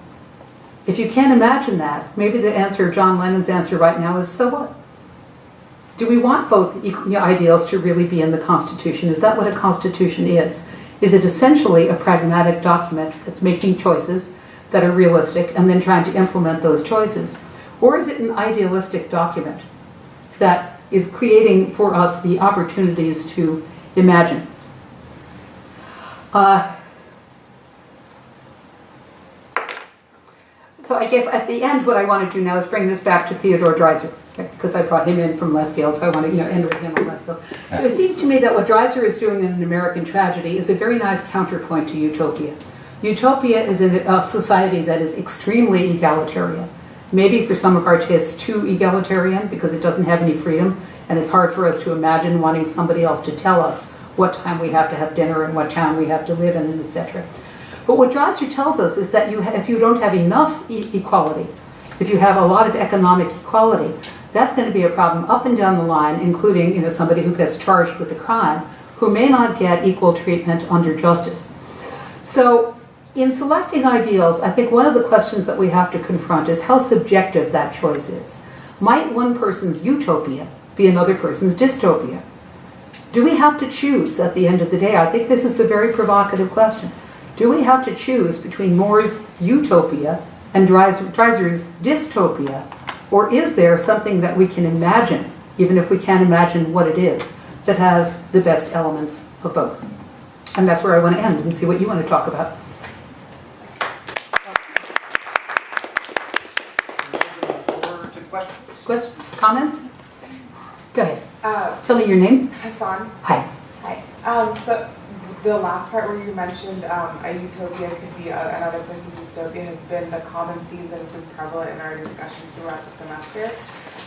if you can't imagine that, maybe the answer, John Lennon's answer right now is, so what? Do we want both ideals to really be in the Constitution? Is that what a Constitution is? Is it essentially a pragmatic document that's making choices that are realistic and then trying to implement those choices? Or is it an idealistic document that is creating for us the opportunities to imagine? So I guess at the end what I want to do now is bring this back to Theodore Dreiser, because I brought him in from left field, so I want to end with him on left field. So it seems to me that what Dreiser is doing in An American Tragedy is a very nice counterpoint to Utopia. Utopia is a society that is extremely egalitarian. Maybe for some of our tastes too egalitarian because it doesn't have any freedom, and it's hard for us to imagine wanting somebody else to tell us what time we have to have dinner and what town we have to live in, etc. But what Dreiser tells us is that if you don't have enough equality, if you have a lot of economic equality, that's going to be a problem up and down the line, including somebody who gets charged with a crime who may not get equal treatment under justice. So in selecting ideals, I think one of the questions that we have to confront is how subjective that choice is. Might one person's utopia be another person's dystopia? Do we have to choose at the end of the day? I think this is the very provocative question. Do we have to choose between Moore's utopia and Dreiser's dystopia? Or is there something that we can imagine, even if we can't imagine what it is, that has the best elements of both? And that's where I want to end and see what you want to talk about. Questions? Comments? Go ahead. Tell me your name. Hassan. Hi. Hi. So the last part where you mentioned a utopia could be another person's dystopia has been the common theme that has been prevalent in our discussions throughout the semester.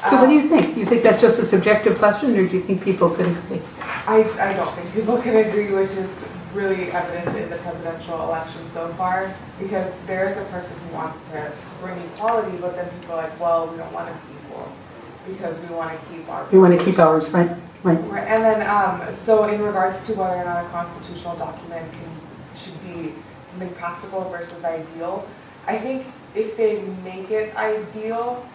So what do you think? Do you think that's just a subjective question, or do you think people could agree? I don't think people can agree, which is really evident in the presidential election so far, because there is a person who wants to bring equality, but then people are like, well, we don't want to be equal because we want to keep our. We want to keep ours, right? Right. And then, so in regards to whether or not a constitutional document should be something practical versus ideal, I think if they make it ideal,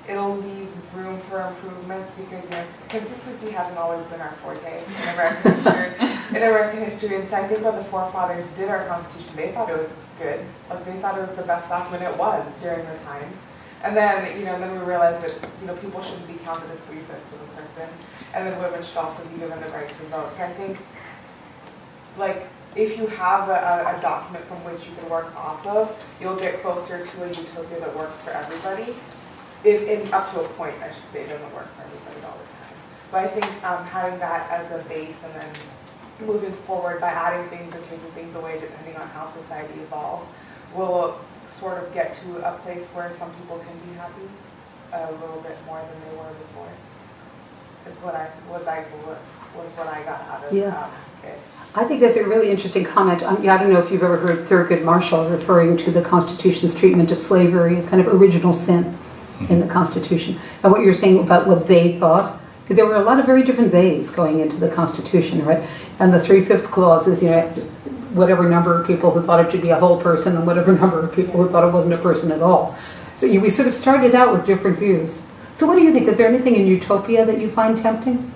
it'll leave room for improvements because consistency hasn't always been our forte in American history. And so I think when the forefathers did our Constitution, they thought it was good. Like they thought it was the best document it was during their time. And then, then we realized that, people shouldn't be counted as 3/5 of a person. And then women should also be given the right to vote. So I think, like, if you have a document from which you can work off of, you'll get closer to a utopia that works for everybody. Up to a point, I should say, it doesn't work for everybody all the time. But I think having that as a base and then moving forward by adding things or taking things away depending on how society evolves will sort of get to a place where some people can be happy a little bit more than they were before. Is what I got out of it. I think that's a really interesting comment. I don't know if you've ever heard Thurgood Marshall referring to the Constitution's treatment of slavery as kind of original sin in the Constitution. And what you're saying about what they thought, there were a lot of very different theys going into the Constitution, right? And the 3/5 clause is, whatever number of people who thought it should be a whole person and whatever number of people who thought it wasn't a person at all. So we sort of started out with different views. So what do you think? Is there anything in Utopia that you find tempting?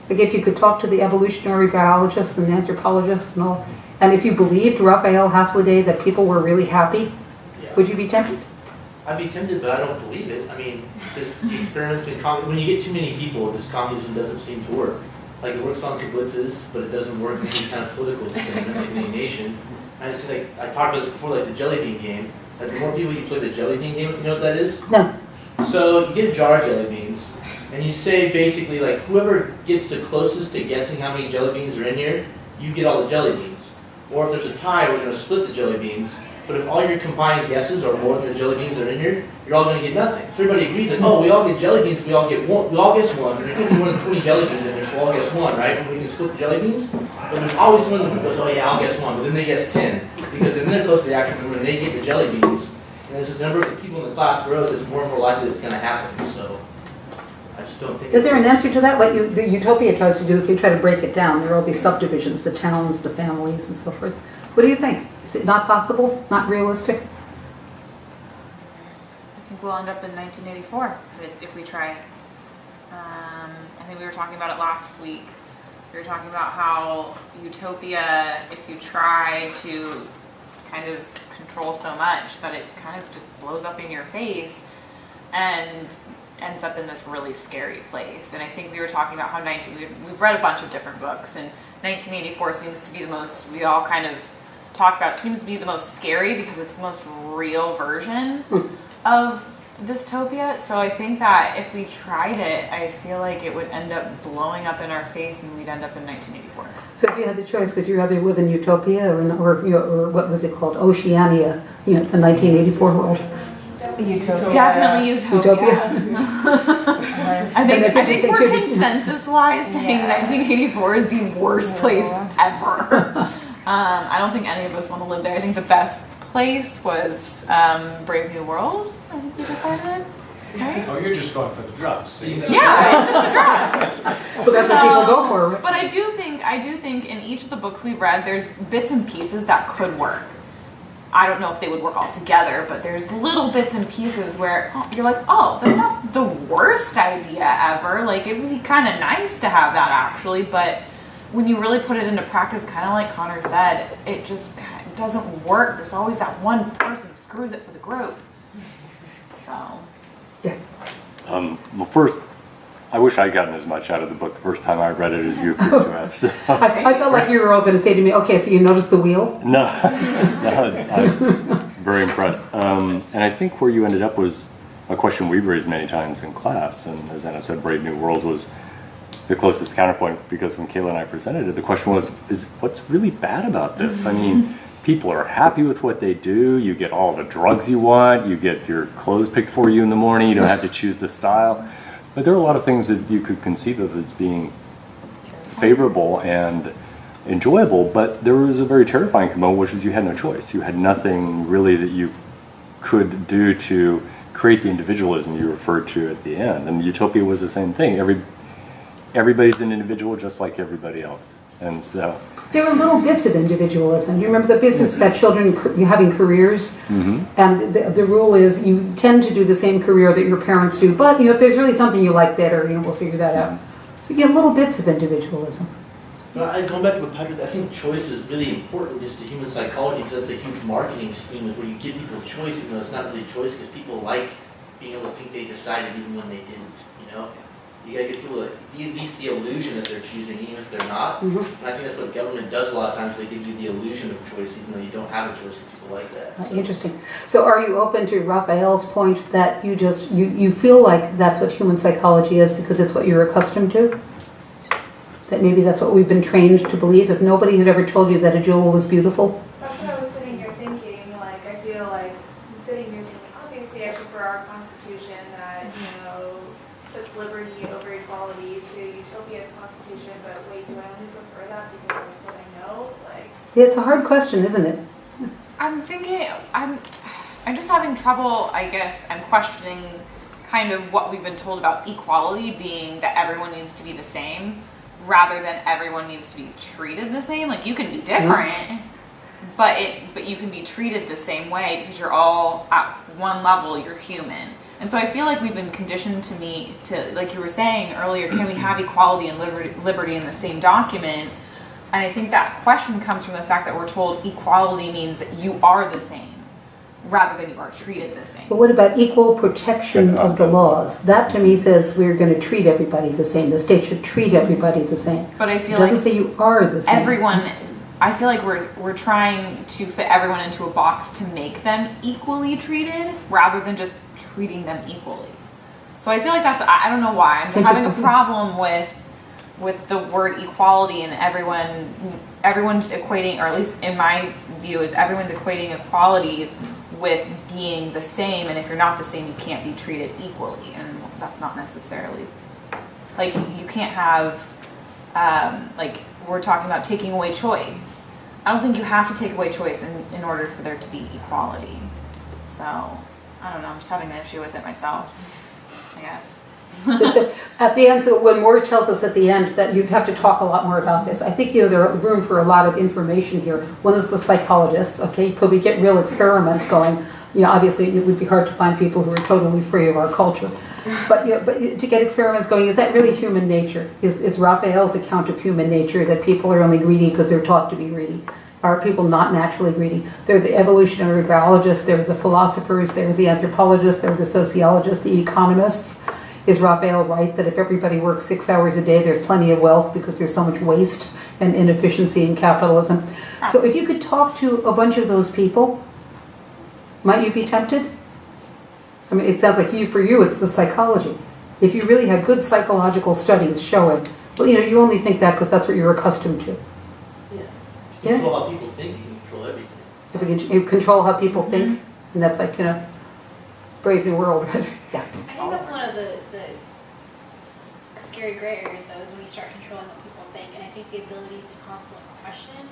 Like if you could talk to the evolutionary biologists and anthropologists and all, and if you believed Raphael Haffliday that people were really happy, would you be tempted? I'd be tempted, but I don't believe it. I mean, this experiments in when you get too many people, this communism doesn't seem to work. Like it works on kibbutzes, but it doesn't work in any kind of political experiment like any nation. I just think, I talked about this before, like the jelly bean game. Like the more people you play the jelly bean game, if you know what that is. No. So you get a jar of jelly beans, and you say basically like whoever gets the closest to guessing how many jelly beans are in here, you get all the jelly beans. Or if there's a tie, we're going to split the jelly beans. But if all your combined guesses are more than the jelly beans that are in here, you're all going to get nothing. So everybody agrees that, we all get jelly beans, we all guess one. And there could be more than 20 jelly beans in there, so we'll all guess one, right? And we can split the jelly beans. But there's always someone who goes, I'll guess one. But then they guess 10. Because then they're close to the actual number and they get the jelly beans. And as the number of people in the class grows, it's more and more likely it's going to happen. So I just don't think... Is there an answer to that? What the Utopia tries to do is they try to break it down. There are all these subdivisions, the towns, the families, and so forth. What do you think? Is it not possible? Not realistic? I think we'll end up in 1984 if we try it. I think we were talking about it last week. We were talking about how Utopia, if you try to kind of control so much that it kind of just blows up in your face and ends up in this really scary place. And I think we were talking about how we've read a bunch of different books, and 1984 seems to be the most, we all kind of talk about, it seems to be the most scary because it's the most real version of dystopia. So I think that if we tried it, I feel like it would end up blowing up in our face and we'd end up in 1984. So if you had the choice, would you rather live in Utopia or what was it called? Oceania, the 1984 world? Utopia. Definitely Utopia. I think we're consensus-wise saying 1984 is the worst place ever. I don't think any of us want to live there. I think the best place was Brave New World. I think we decided. Right? Oh, you're just going for the drugs. Yeah, it's just the drugs. But that's what people go for. Right? But I do think in each of the books we've read, there's bits and pieces that could work. I don't know if they would work all together, but there's little bits and pieces where you're like, that's not the worst idea ever. Like, it would be kind of nice to have that actually, but when you really put it into practice, kind of like Connor said, it just doesn't work. There's always that one person who screws it for the group. So. Yeah. Well, first, I wish I'd gotten as much out of the book the first time I read it as you appear to have. So. I felt like you were all going to say to me, okay, so you noticed the wheel? No, I'm very impressed. And I think where you ended up was a question we've raised many times in class, and as Anna said, Brave New World was the closest counterpoint, because when Kayla and I presented it, the question was, what's really bad about this? I mean, people are happy with what they do, you get all the drugs you want, you get your clothes picked for you in the morning, you don't have to choose the style. But there are a lot of things that you could conceive of as being favorable, and enjoyable, but there was a very terrifying component, which is you had no choice. You had nothing really that you could do to create the individualism you referred to at the end. And Utopia was the same thing. Everybody's an individual just like everybody else. And so There were little bits of individualism. You remember the business about children having careers? And the rule is you tend to do the same career that your parents do, but if there's really something you like better, we'll figure that out. So you get little bits of individualism. But going back to what Patrick, I think choice is really important just to human psychology, because that's a huge marketing scheme, is where you give people choice, even though it's not really choice, because people like being able to think they decided even when they didn't, You gotta get people to at least the illusion that they're choosing, even if they're not. And I think that's what government does a lot of times, they give you the illusion of choice, even though you don't have a choice, because people like that. Interesting. So are you open to Raphael's point that you feel like that's what human psychology is because it's what you're accustomed to? That maybe that's what we've been trained to believe? If nobody had ever told you that a jewel was beautiful? That's what I was sitting here thinking. Like, I feel like I'm sitting here thinking, obviously I prefer our Constitution that, puts liberty over equality to Utopia's Constitution, but wait, do I only prefer that because that's what I know? Like, Yeah, it's a hard question, isn't it? I'm thinking, I'm just having trouble, I guess, I'm questioning kind of what we've been told about equality being that everyone needs to be the same, rather than everyone needs to be treated the same. Like, you can be different, but you can be treated the same way because you're all at one level, you're human. And so I feel like we've been conditioned to, like you were saying earlier, can we have equality and liberty in the same document? And I think that question comes from the fact that we're told equality means that you are the same, rather than you are treated the same. But what about equal protection of the laws? That to me says we're going to treat everybody the same. The state should treat everybody the same. But I feel it doesn't like say you are the same. I feel like we're trying to fit everyone into a box to make them equally treated, rather than just treating them equally. So I feel like I don't know why. I'm just having a problem with the word equality, and everyone's equating, or at least in my view, is everyone's equating equality with being the same, and if you're not the same, you can't be treated equally, and that's not necessarily, like, you can't have, like, we're talking about taking away choice. I don't think you have to take away choice in order for there to be equality. So, I don't know, I'm just having an issue with it myself, I guess. So at the end, so when Moore tells us at the end that you'd have to talk a lot more about this, I think there's room for a lot of information here. One is the psychologists, okay? Could we get real experiments going? Obviously it would be hard to find people who are totally free of our culture. But to get experiments going, is that really human nature? Is Raphael's account of human nature that people are only greedy because they're taught to be greedy? Are people not naturally greedy? They're the evolutionary biologists, they're the philosophers, they're the anthropologists, they're the sociologists, the economists. Is Raphael right that if everybody works 6 hours a day, there's plenty of wealth because there's so much waste and inefficiency in capitalism? So if you could talk to a bunch of those people, might you be tempted? I mean, it sounds like for you, it's the psychology. If you really had good psychological studies showing, well, you only think that because that's what you're accustomed to. Yeah. If you control how people think, you can control everything. If you control how people think, and that's like, Brave New World, right? Yeah. I think that's one of the scary gray areas, though, is when you start controlling what people think. And I think the ability to constantly question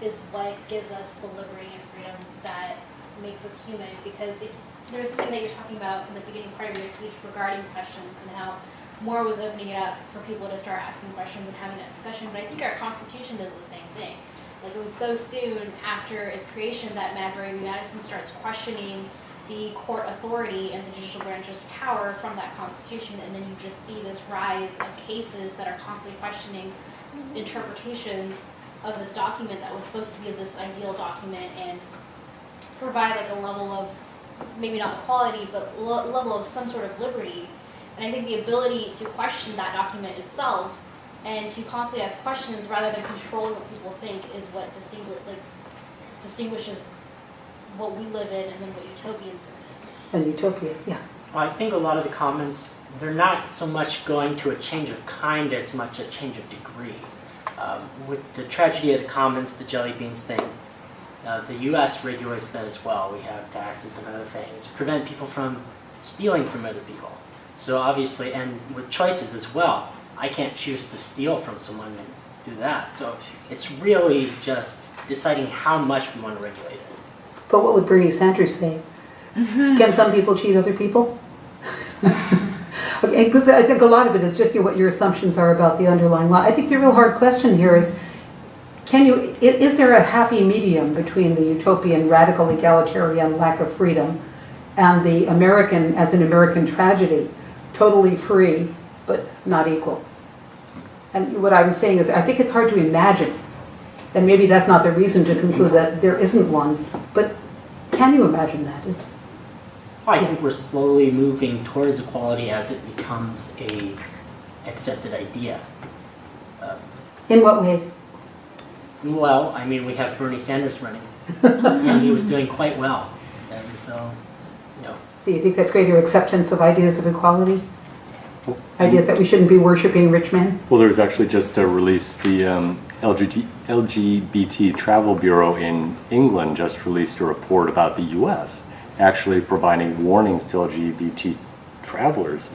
is what gives us the liberty and freedom that makes us human. Because if there's something that you're talking about in the beginning part of your speech regarding questions and how Moore was opening it up for people to start asking questions and having that discussion, but I think our Constitution does the same thing. Like, it was so soon after its creation that Marbury Madison starts questioning the court authority and the judicial branch's power from that Constitution, and then you just see this rise of cases that are constantly questioning interpretations of this document that was supposed to be this ideal document and provide like a level of, maybe not equality, but level of some sort of liberty. And I think the ability to question that document itself and to constantly ask questions rather than controlling what people think is what distinguishes what we live in and then what utopians live in. And Utopia, yeah. Well, I think a lot of the comments, they're not so much going to a change of kind as much a change of degree. With the tragedy of the commons, the jelly beans thing, the U.S. regulates that as well. We have taxes and other things to prevent people from stealing from other people. So obviously, and with choices as well, I can't choose to steal from someone and do that. So it's really just deciding how much we want to regulate it. But what would Bernie Sanders say? Can some people cheat other people? Okay, 'cause I think a lot of it is just what your assumptions are about the underlying law. I think the real hard question here is, is there a happy medium between the utopian, radical, egalitarian lack of freedom and the American, as an American tragedy, totally free but not equal? And what I'm saying is, I think it's hard to imagine, and maybe that's not the reason to conclude that there isn't one, but can you imagine that? I think we're slowly moving towards equality as it becomes a accepted idea. In what way? Well, I mean, we have Bernie Sanders running, and he was doing quite well. And so, So you think that's greater acceptance of ideas of equality? Ideas that we shouldn't be worshiping rich men? Well, there was actually just a release, the LGBT Travel Bureau in England just released a report about the U.S. actually providing warnings to LGBT travelers,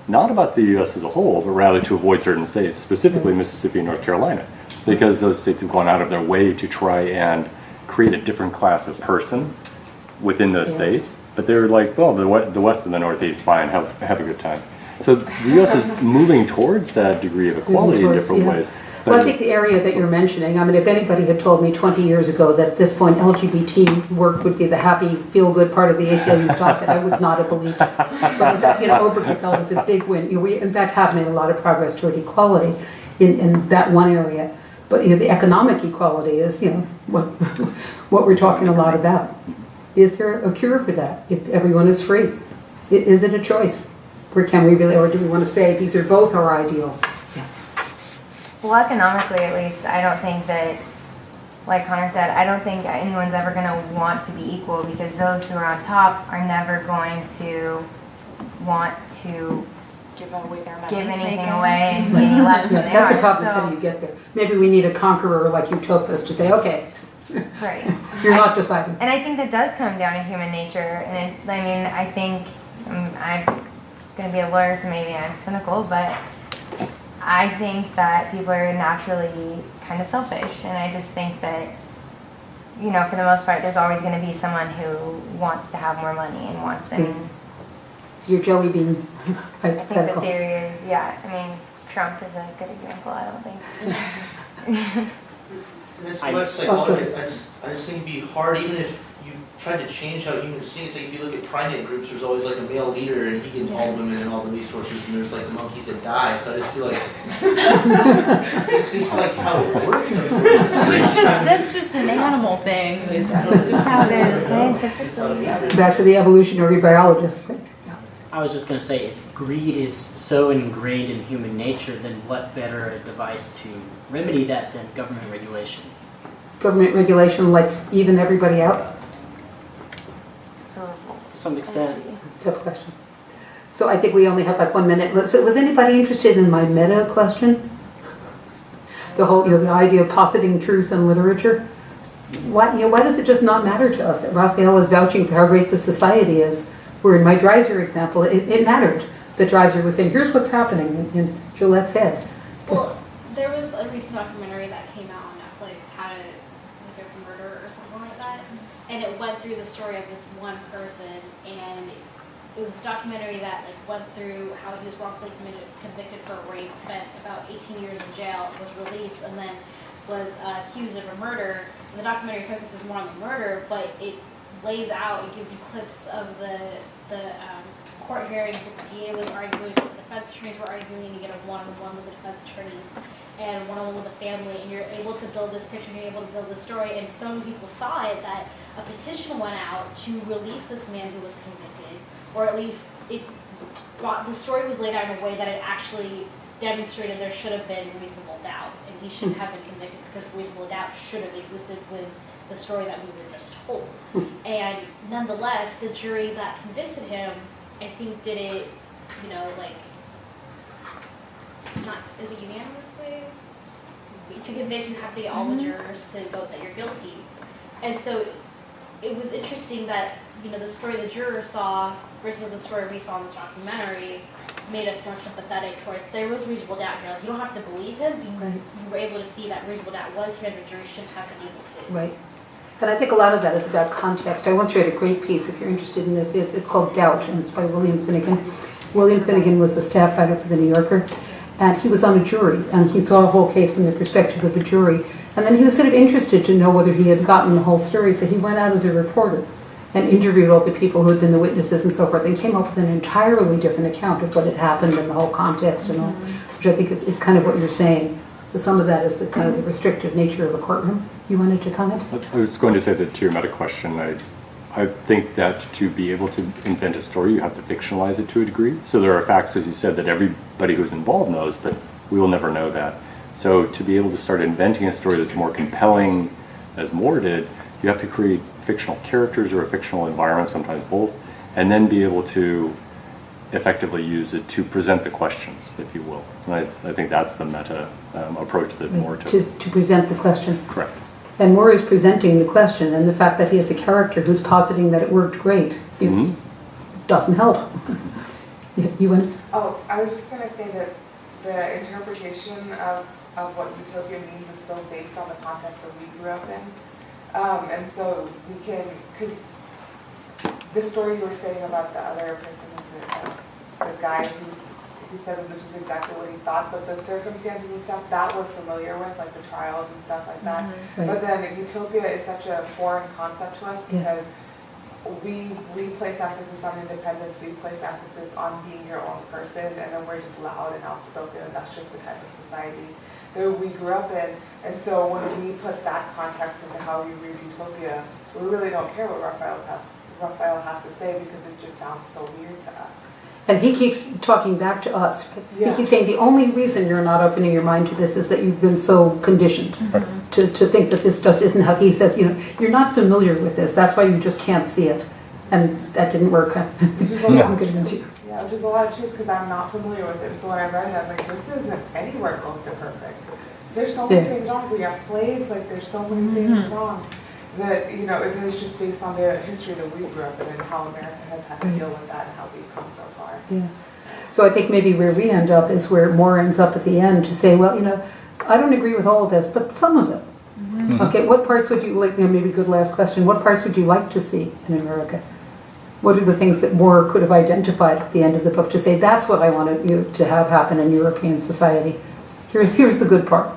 not about the U.S. as a whole, but rather to avoid certain states, specifically Mississippi and North Carolina, because those states have gone out of their way to try and create a different class of person within those states. But they're like, well, the West and the Northeast, fine, have a good time. So the U.S. is moving towards that degree of equality in different ways. Well, I think the area that you're mentioning, I mean, if anybody had told me 20 years ago that at this point LGBT work would be the happy, feel-good part of the ACLU's docket, I would not have believed it. But in fact, Obergefell is a big win. We, in fact, have made a lot of progress toward equality in that one area. But the economic equality is, what we're talking a lot about. Is there a cure for that if everyone is free? Is it a choice? Or can we really, or do we want to say these are both our ideals? Well, economically at least, I don't think that, like Connor said, I don't think anyone's ever going to want to be equal, because those who are on top are never going to want to Give away their money. give anything away and be any less than they That's are. a problem, is how do you get there? Maybe we need a conqueror like Utopias to say, okay, Right. you're not deciding. And I think that does come down to human nature. And I think, I'm going to be a lawyer, so maybe I'm cynical, but I think that people are naturally kind of selfish. And I just think that, for the most part, there's always going to be someone who wants to have more money and wants, and So your jelly bean I think the hypothetical. theory is, Trump is a good example, I don't think. And that's much psychology. I just think it'd be hard, even if you tried to change how humans see it. It's like if you look at primate groups, there's always like a male leader, and he gets all the women and all the resources, and there's like the monkeys that die. So I just feel like it's just like how it works. That's just an animal thing. That's just how it is scientifically. Back to the evolutionary biologist. I was just going to say, if greed is so ingrained in human nature, then what better a device to remedy that than government regulation? Government regulation like even everybody out? To some extent. Tough question. So I think we only have like 1 minute. So was anybody interested in my meta question? The whole, the idea of positing truth in literature? Why does it just not matter to us that Raphael is vouching for how great the society is? Where in my Dreiser example, it mattered that Dreiser was saying, here's what's happening in Gillette's head. Well, there was a recent documentary that came out on Netflix, How to Make a Murder or something like that, and it went through the story of this one person, and it was a documentary that went through how he was wrongfully convicted for a rape, spent about 18 years in jail, was released, and then was accused of a murder. And the documentary focuses more on the murder, but it lays out, it gives you clips of the court hearings where the DA was arguing, the defense attorneys were arguing, and you get a one-on-one with the defense attorneys and one-on-one with the family, and you're able to build this picture, and you're able to build this story, and so many people saw it that a petition went out to release this man who was convicted, or at least the story was laid out in a way that it actually demonstrated there should have been reasonable doubt, and he shouldn't have been convicted because reasonable doubt should have existed with the story that we were just told. And nonetheless, the jury that convicted him, I think, did it, is it unanimously? To convict, you have to get all the jurors to vote that you're guilty. And so it was interesting that, the story the jurors saw versus the story we saw in this documentary, made us more sympathetic towards, there was reasonable doubt here. Like, you don't have to believe him, Right. you were able to see that reasonable doubt was here, and the jury shouldn't have been able to. Right. And I think a lot of that is about context. I once read a great piece, if you're interested in this, it's called Doubt, and it's by William Finnegan. William Finnegan was a staff writer for the New Yorker, and he was on a jury, and he saw a whole case from the perspective of a jury. And then he was sort of interested to know whether he had gotten the whole story, so he went out as a reporter and interviewed all the people who had been the witnesses and so forth, and came up with an entirely different account of what had happened and the whole context and all, which I think is kind of what you're saying. So some of that is the kind of the restrictive nature of a courtroom. You wanted to comment? I was going to say that to your meta question, I think that to be able to invent a story, you have to fictionalize it to a degree. So there are facts, as you said, that everybody who's involved knows, but we will never know that. So to be able to start inventing a story that's more compelling, as Moore did, you have to create fictional characters or a fictional environment, sometimes both, and then be able to effectively use it to present the questions, if you will. And I think that's the meta approach that Moore took. To present the question. Correct. And Moore is presenting the question, and the fact that he has a character who's positing that it worked great doesn't help. You went? Oh, I was just going to say that the interpretation of what utopia means is still based on the context that we grew up in. And so we can, because the story you were saying about the other person is the guy who said that this is exactly what he thought, but the circumstances and stuff that we're familiar with, like the trials and stuff like that. Right. But then utopia is such a foreign concept to us because we place emphasis on independence, we place emphasis on being your own person, and then we're just loud and outspoken, and that's just the type of society that we grew up in. And so when we put that context into how we read utopia, we really don't care what Raphael has to say because it just sounds so weird to us. And he keeps talking back to us. Yeah. He keeps saying the only reason you're not opening your mind to this is that you've been so conditioned to think that this just isn't how he says, you're not familiar with this. That's why you just can't see it. And that didn't work. Which is a lot of truth. Yeah, which is a lot of truth because I'm not familiar with it. So when I read it, I was like, this isn't anywhere close to perfect. There's so many things wrong. We have slaves, like there's so many things wrong. That, it is just based on the history that we grew up in and how America has had to deal with that and how we've come so far. Yeah. So I think maybe where we end up is where Moore ends up at the end to say, well, I don't agree with all of this, but some of it. Okay, what parts would you like, maybe a good last question, what parts would you like to see in America? What are the things that Moore could have identified at the end of the book to say, that's what I wanted you to have happen in European society? Here's the good part.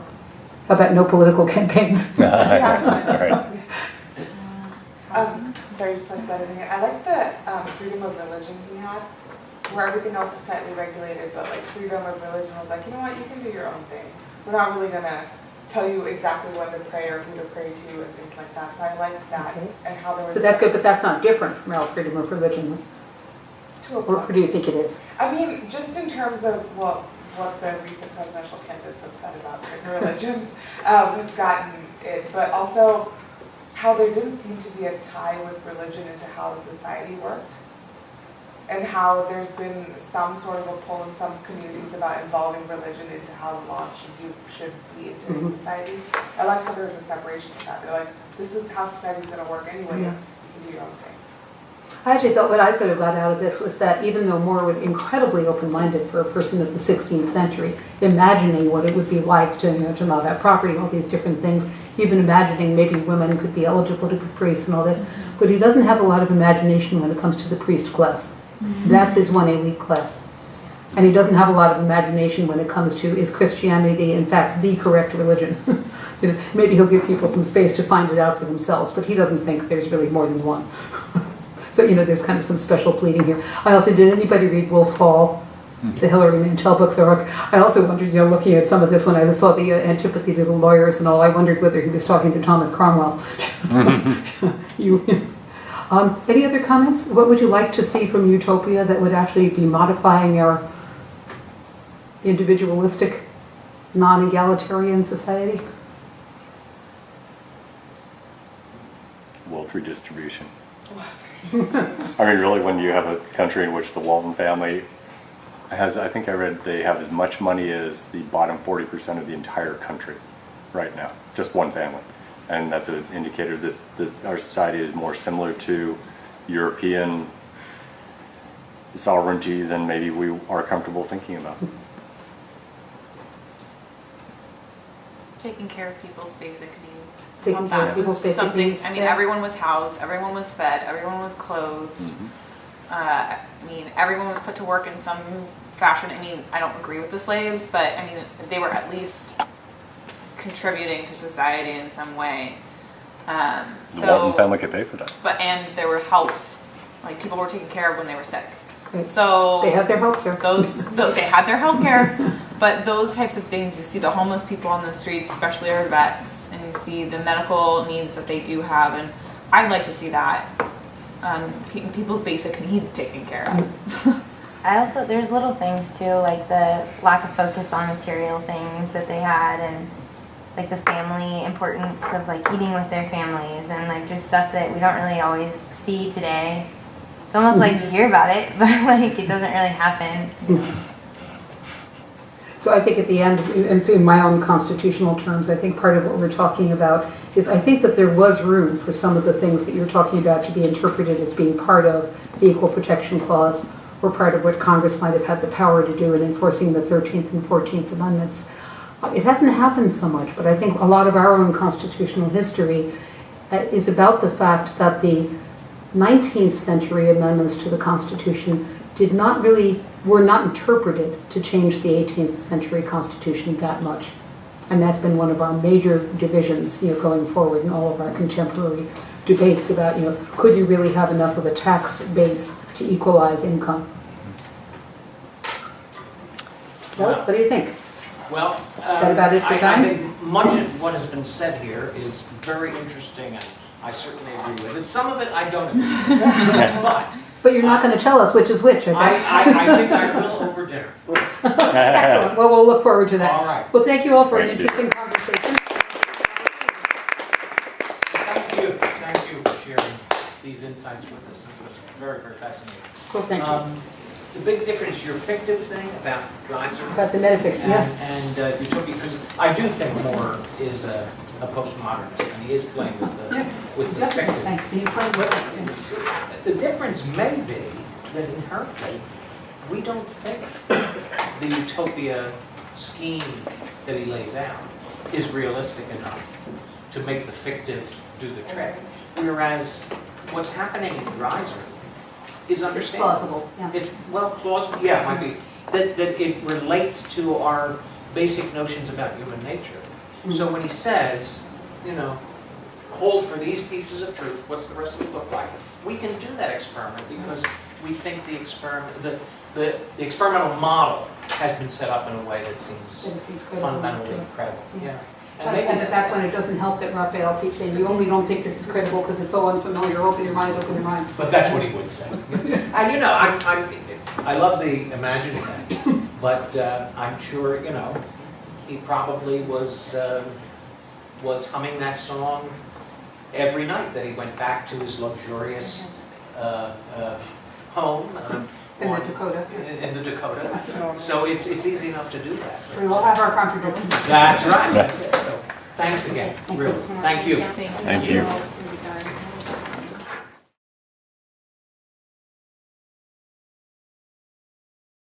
How about no political campaigns? That's right. Sorry, just like that in here. I like the freedom of religion he had, where everything else is tightly regulated, but like freedom of religion was like, you know what, you can do your own thing. We're not really gonna tell you exactly when to pray or who to pray to and things like that. So I like that and how there was. So that's good, but that's not different from our freedom of religion. Or do you think it is? I mean, just in terms of what the recent presidential candidates have said about certain religions has gotten it, but also how there didn't seem to be a tie with religion into how the society worked, and how there's been some sort of a pull in some communities about involving religion into how the laws should be in today's society. I liked how there was a separation of that. They're like, this is how society's going to work anyway. You can do your own thing. I actually thought what I sort of got out of this was that even though Moore was incredibly open-minded for a person of the 16th century, imagining what it would be like to not have property, all these different things, even imagining maybe women could be eligible to be priests and all this, but he doesn't have a lot of imagination when it comes to the priest class. That's his one elite class. And he doesn't have a lot of imagination when it comes to, is Christianity in fact the correct religion? Maybe he'll give people some space to find it out for themselves, but he doesn't think there's really more than one. So, there's kind of some special pleading here. I also, did anybody read Wolf Hall, the Hilary Mantel books? I also wondered, looking at some of this when I saw the antipathy to the lawyers and all, I wondered whether he was talking to Thomas Cromwell. Any other comments? What would you like to see from Utopia that would actually be modifying our individualistic, non-egalitarian society? Wealth redistribution. I mean, really, when you have a country in which the Walton family has, I think I read they have as much money as the bottom 40% of the entire country right now, just one family. And that's an indicator that our society is more similar to European sovereignty than maybe we are comfortable thinking about. Taking care of people's basic needs. Taking care of That people's was basic something- needs, I mean, yeah. everyone was housed, everyone was fed, everyone was clothed. I mean, everyone was put to work in some fashion. I mean, I don't agree with the slaves, but I mean, they were at least contributing to society in some way. The Walton family could pay for that. But and there were health, like people were taken care of when they were sick. Right. So They had their health care. they had their health care, but those types of things, you see the homeless people on the streets, especially our vets, and you see the medical needs that they do have, and I'd like to see that people's basic needs taken care of. I also, there's little things too, like the lack of focus on material things that they had, and like the family importance of like eating with their families, and like just stuff that we don't really always see today. It's almost like you hear about it, but like it doesn't really happen. So I think at the end, and so in my own constitutional terms, I think part of what we're talking about is I think that there was room for some of the things that you're talking about to be interpreted as being part of the Equal Protection Clause, or part of what Congress might have had the power to do in enforcing the 13th and 14th Amendments. It hasn't happened so much, but I think a lot of our own constitutional history is about the fact that the 19th century amendments to the Constitution were not interpreted to change the 18th century Constitution that much. And that's been one of our major divisions, going forward in all of our contemporary debates about, could you really have enough of a tax base to equalize income? Well, what do you think? Well, that about it for I time? think much of what has been said here is very interesting, and I certainly agree with it. Some of it I don't agree with. But you're not going to tell us which is which, okay? I think I will over dinner. Excellent. Well, we'll look forward to that. All right. Well, thank you all for an Thank you. interesting conversation. Thank you for sharing these insights with us. This was very, very fascinating. Cool, thank you. The big difference, your fictive thing about Dreiser About the metafiction, and Utopia, because I do think Moore is a postmodernist, and he is playing with the fictive. Thank you. But the difference may be that inherently, we don't think the utopia scheme that he lays out is realistic enough to make the fictive do the trick. Whereas what's happening in Dreiser is understandable. Plausible, yeah. It's, well, plausible, yeah, it might be. That it relates to our basic notions about human nature. So when he says, hold for these pieces of truth, what's the rest of it look like? We can do that experiment because we think the experimental model has been set up in a way that seems fundamentally credible. Yeah. And at that point, it doesn't help that Raphael keeps saying, you only don't think this is credible because it's so unfamiliar. Open your minds, open your minds. But that's what he would say. And I love the imagined thing, but I'm sure, he probably was humming that song every night that he went back to his luxurious home. In the Dakota. In the Dakota. So it's easy enough to do that. We all have our contradictions. That's right. That's it. So thanks again. Really. Thank you. Thank you.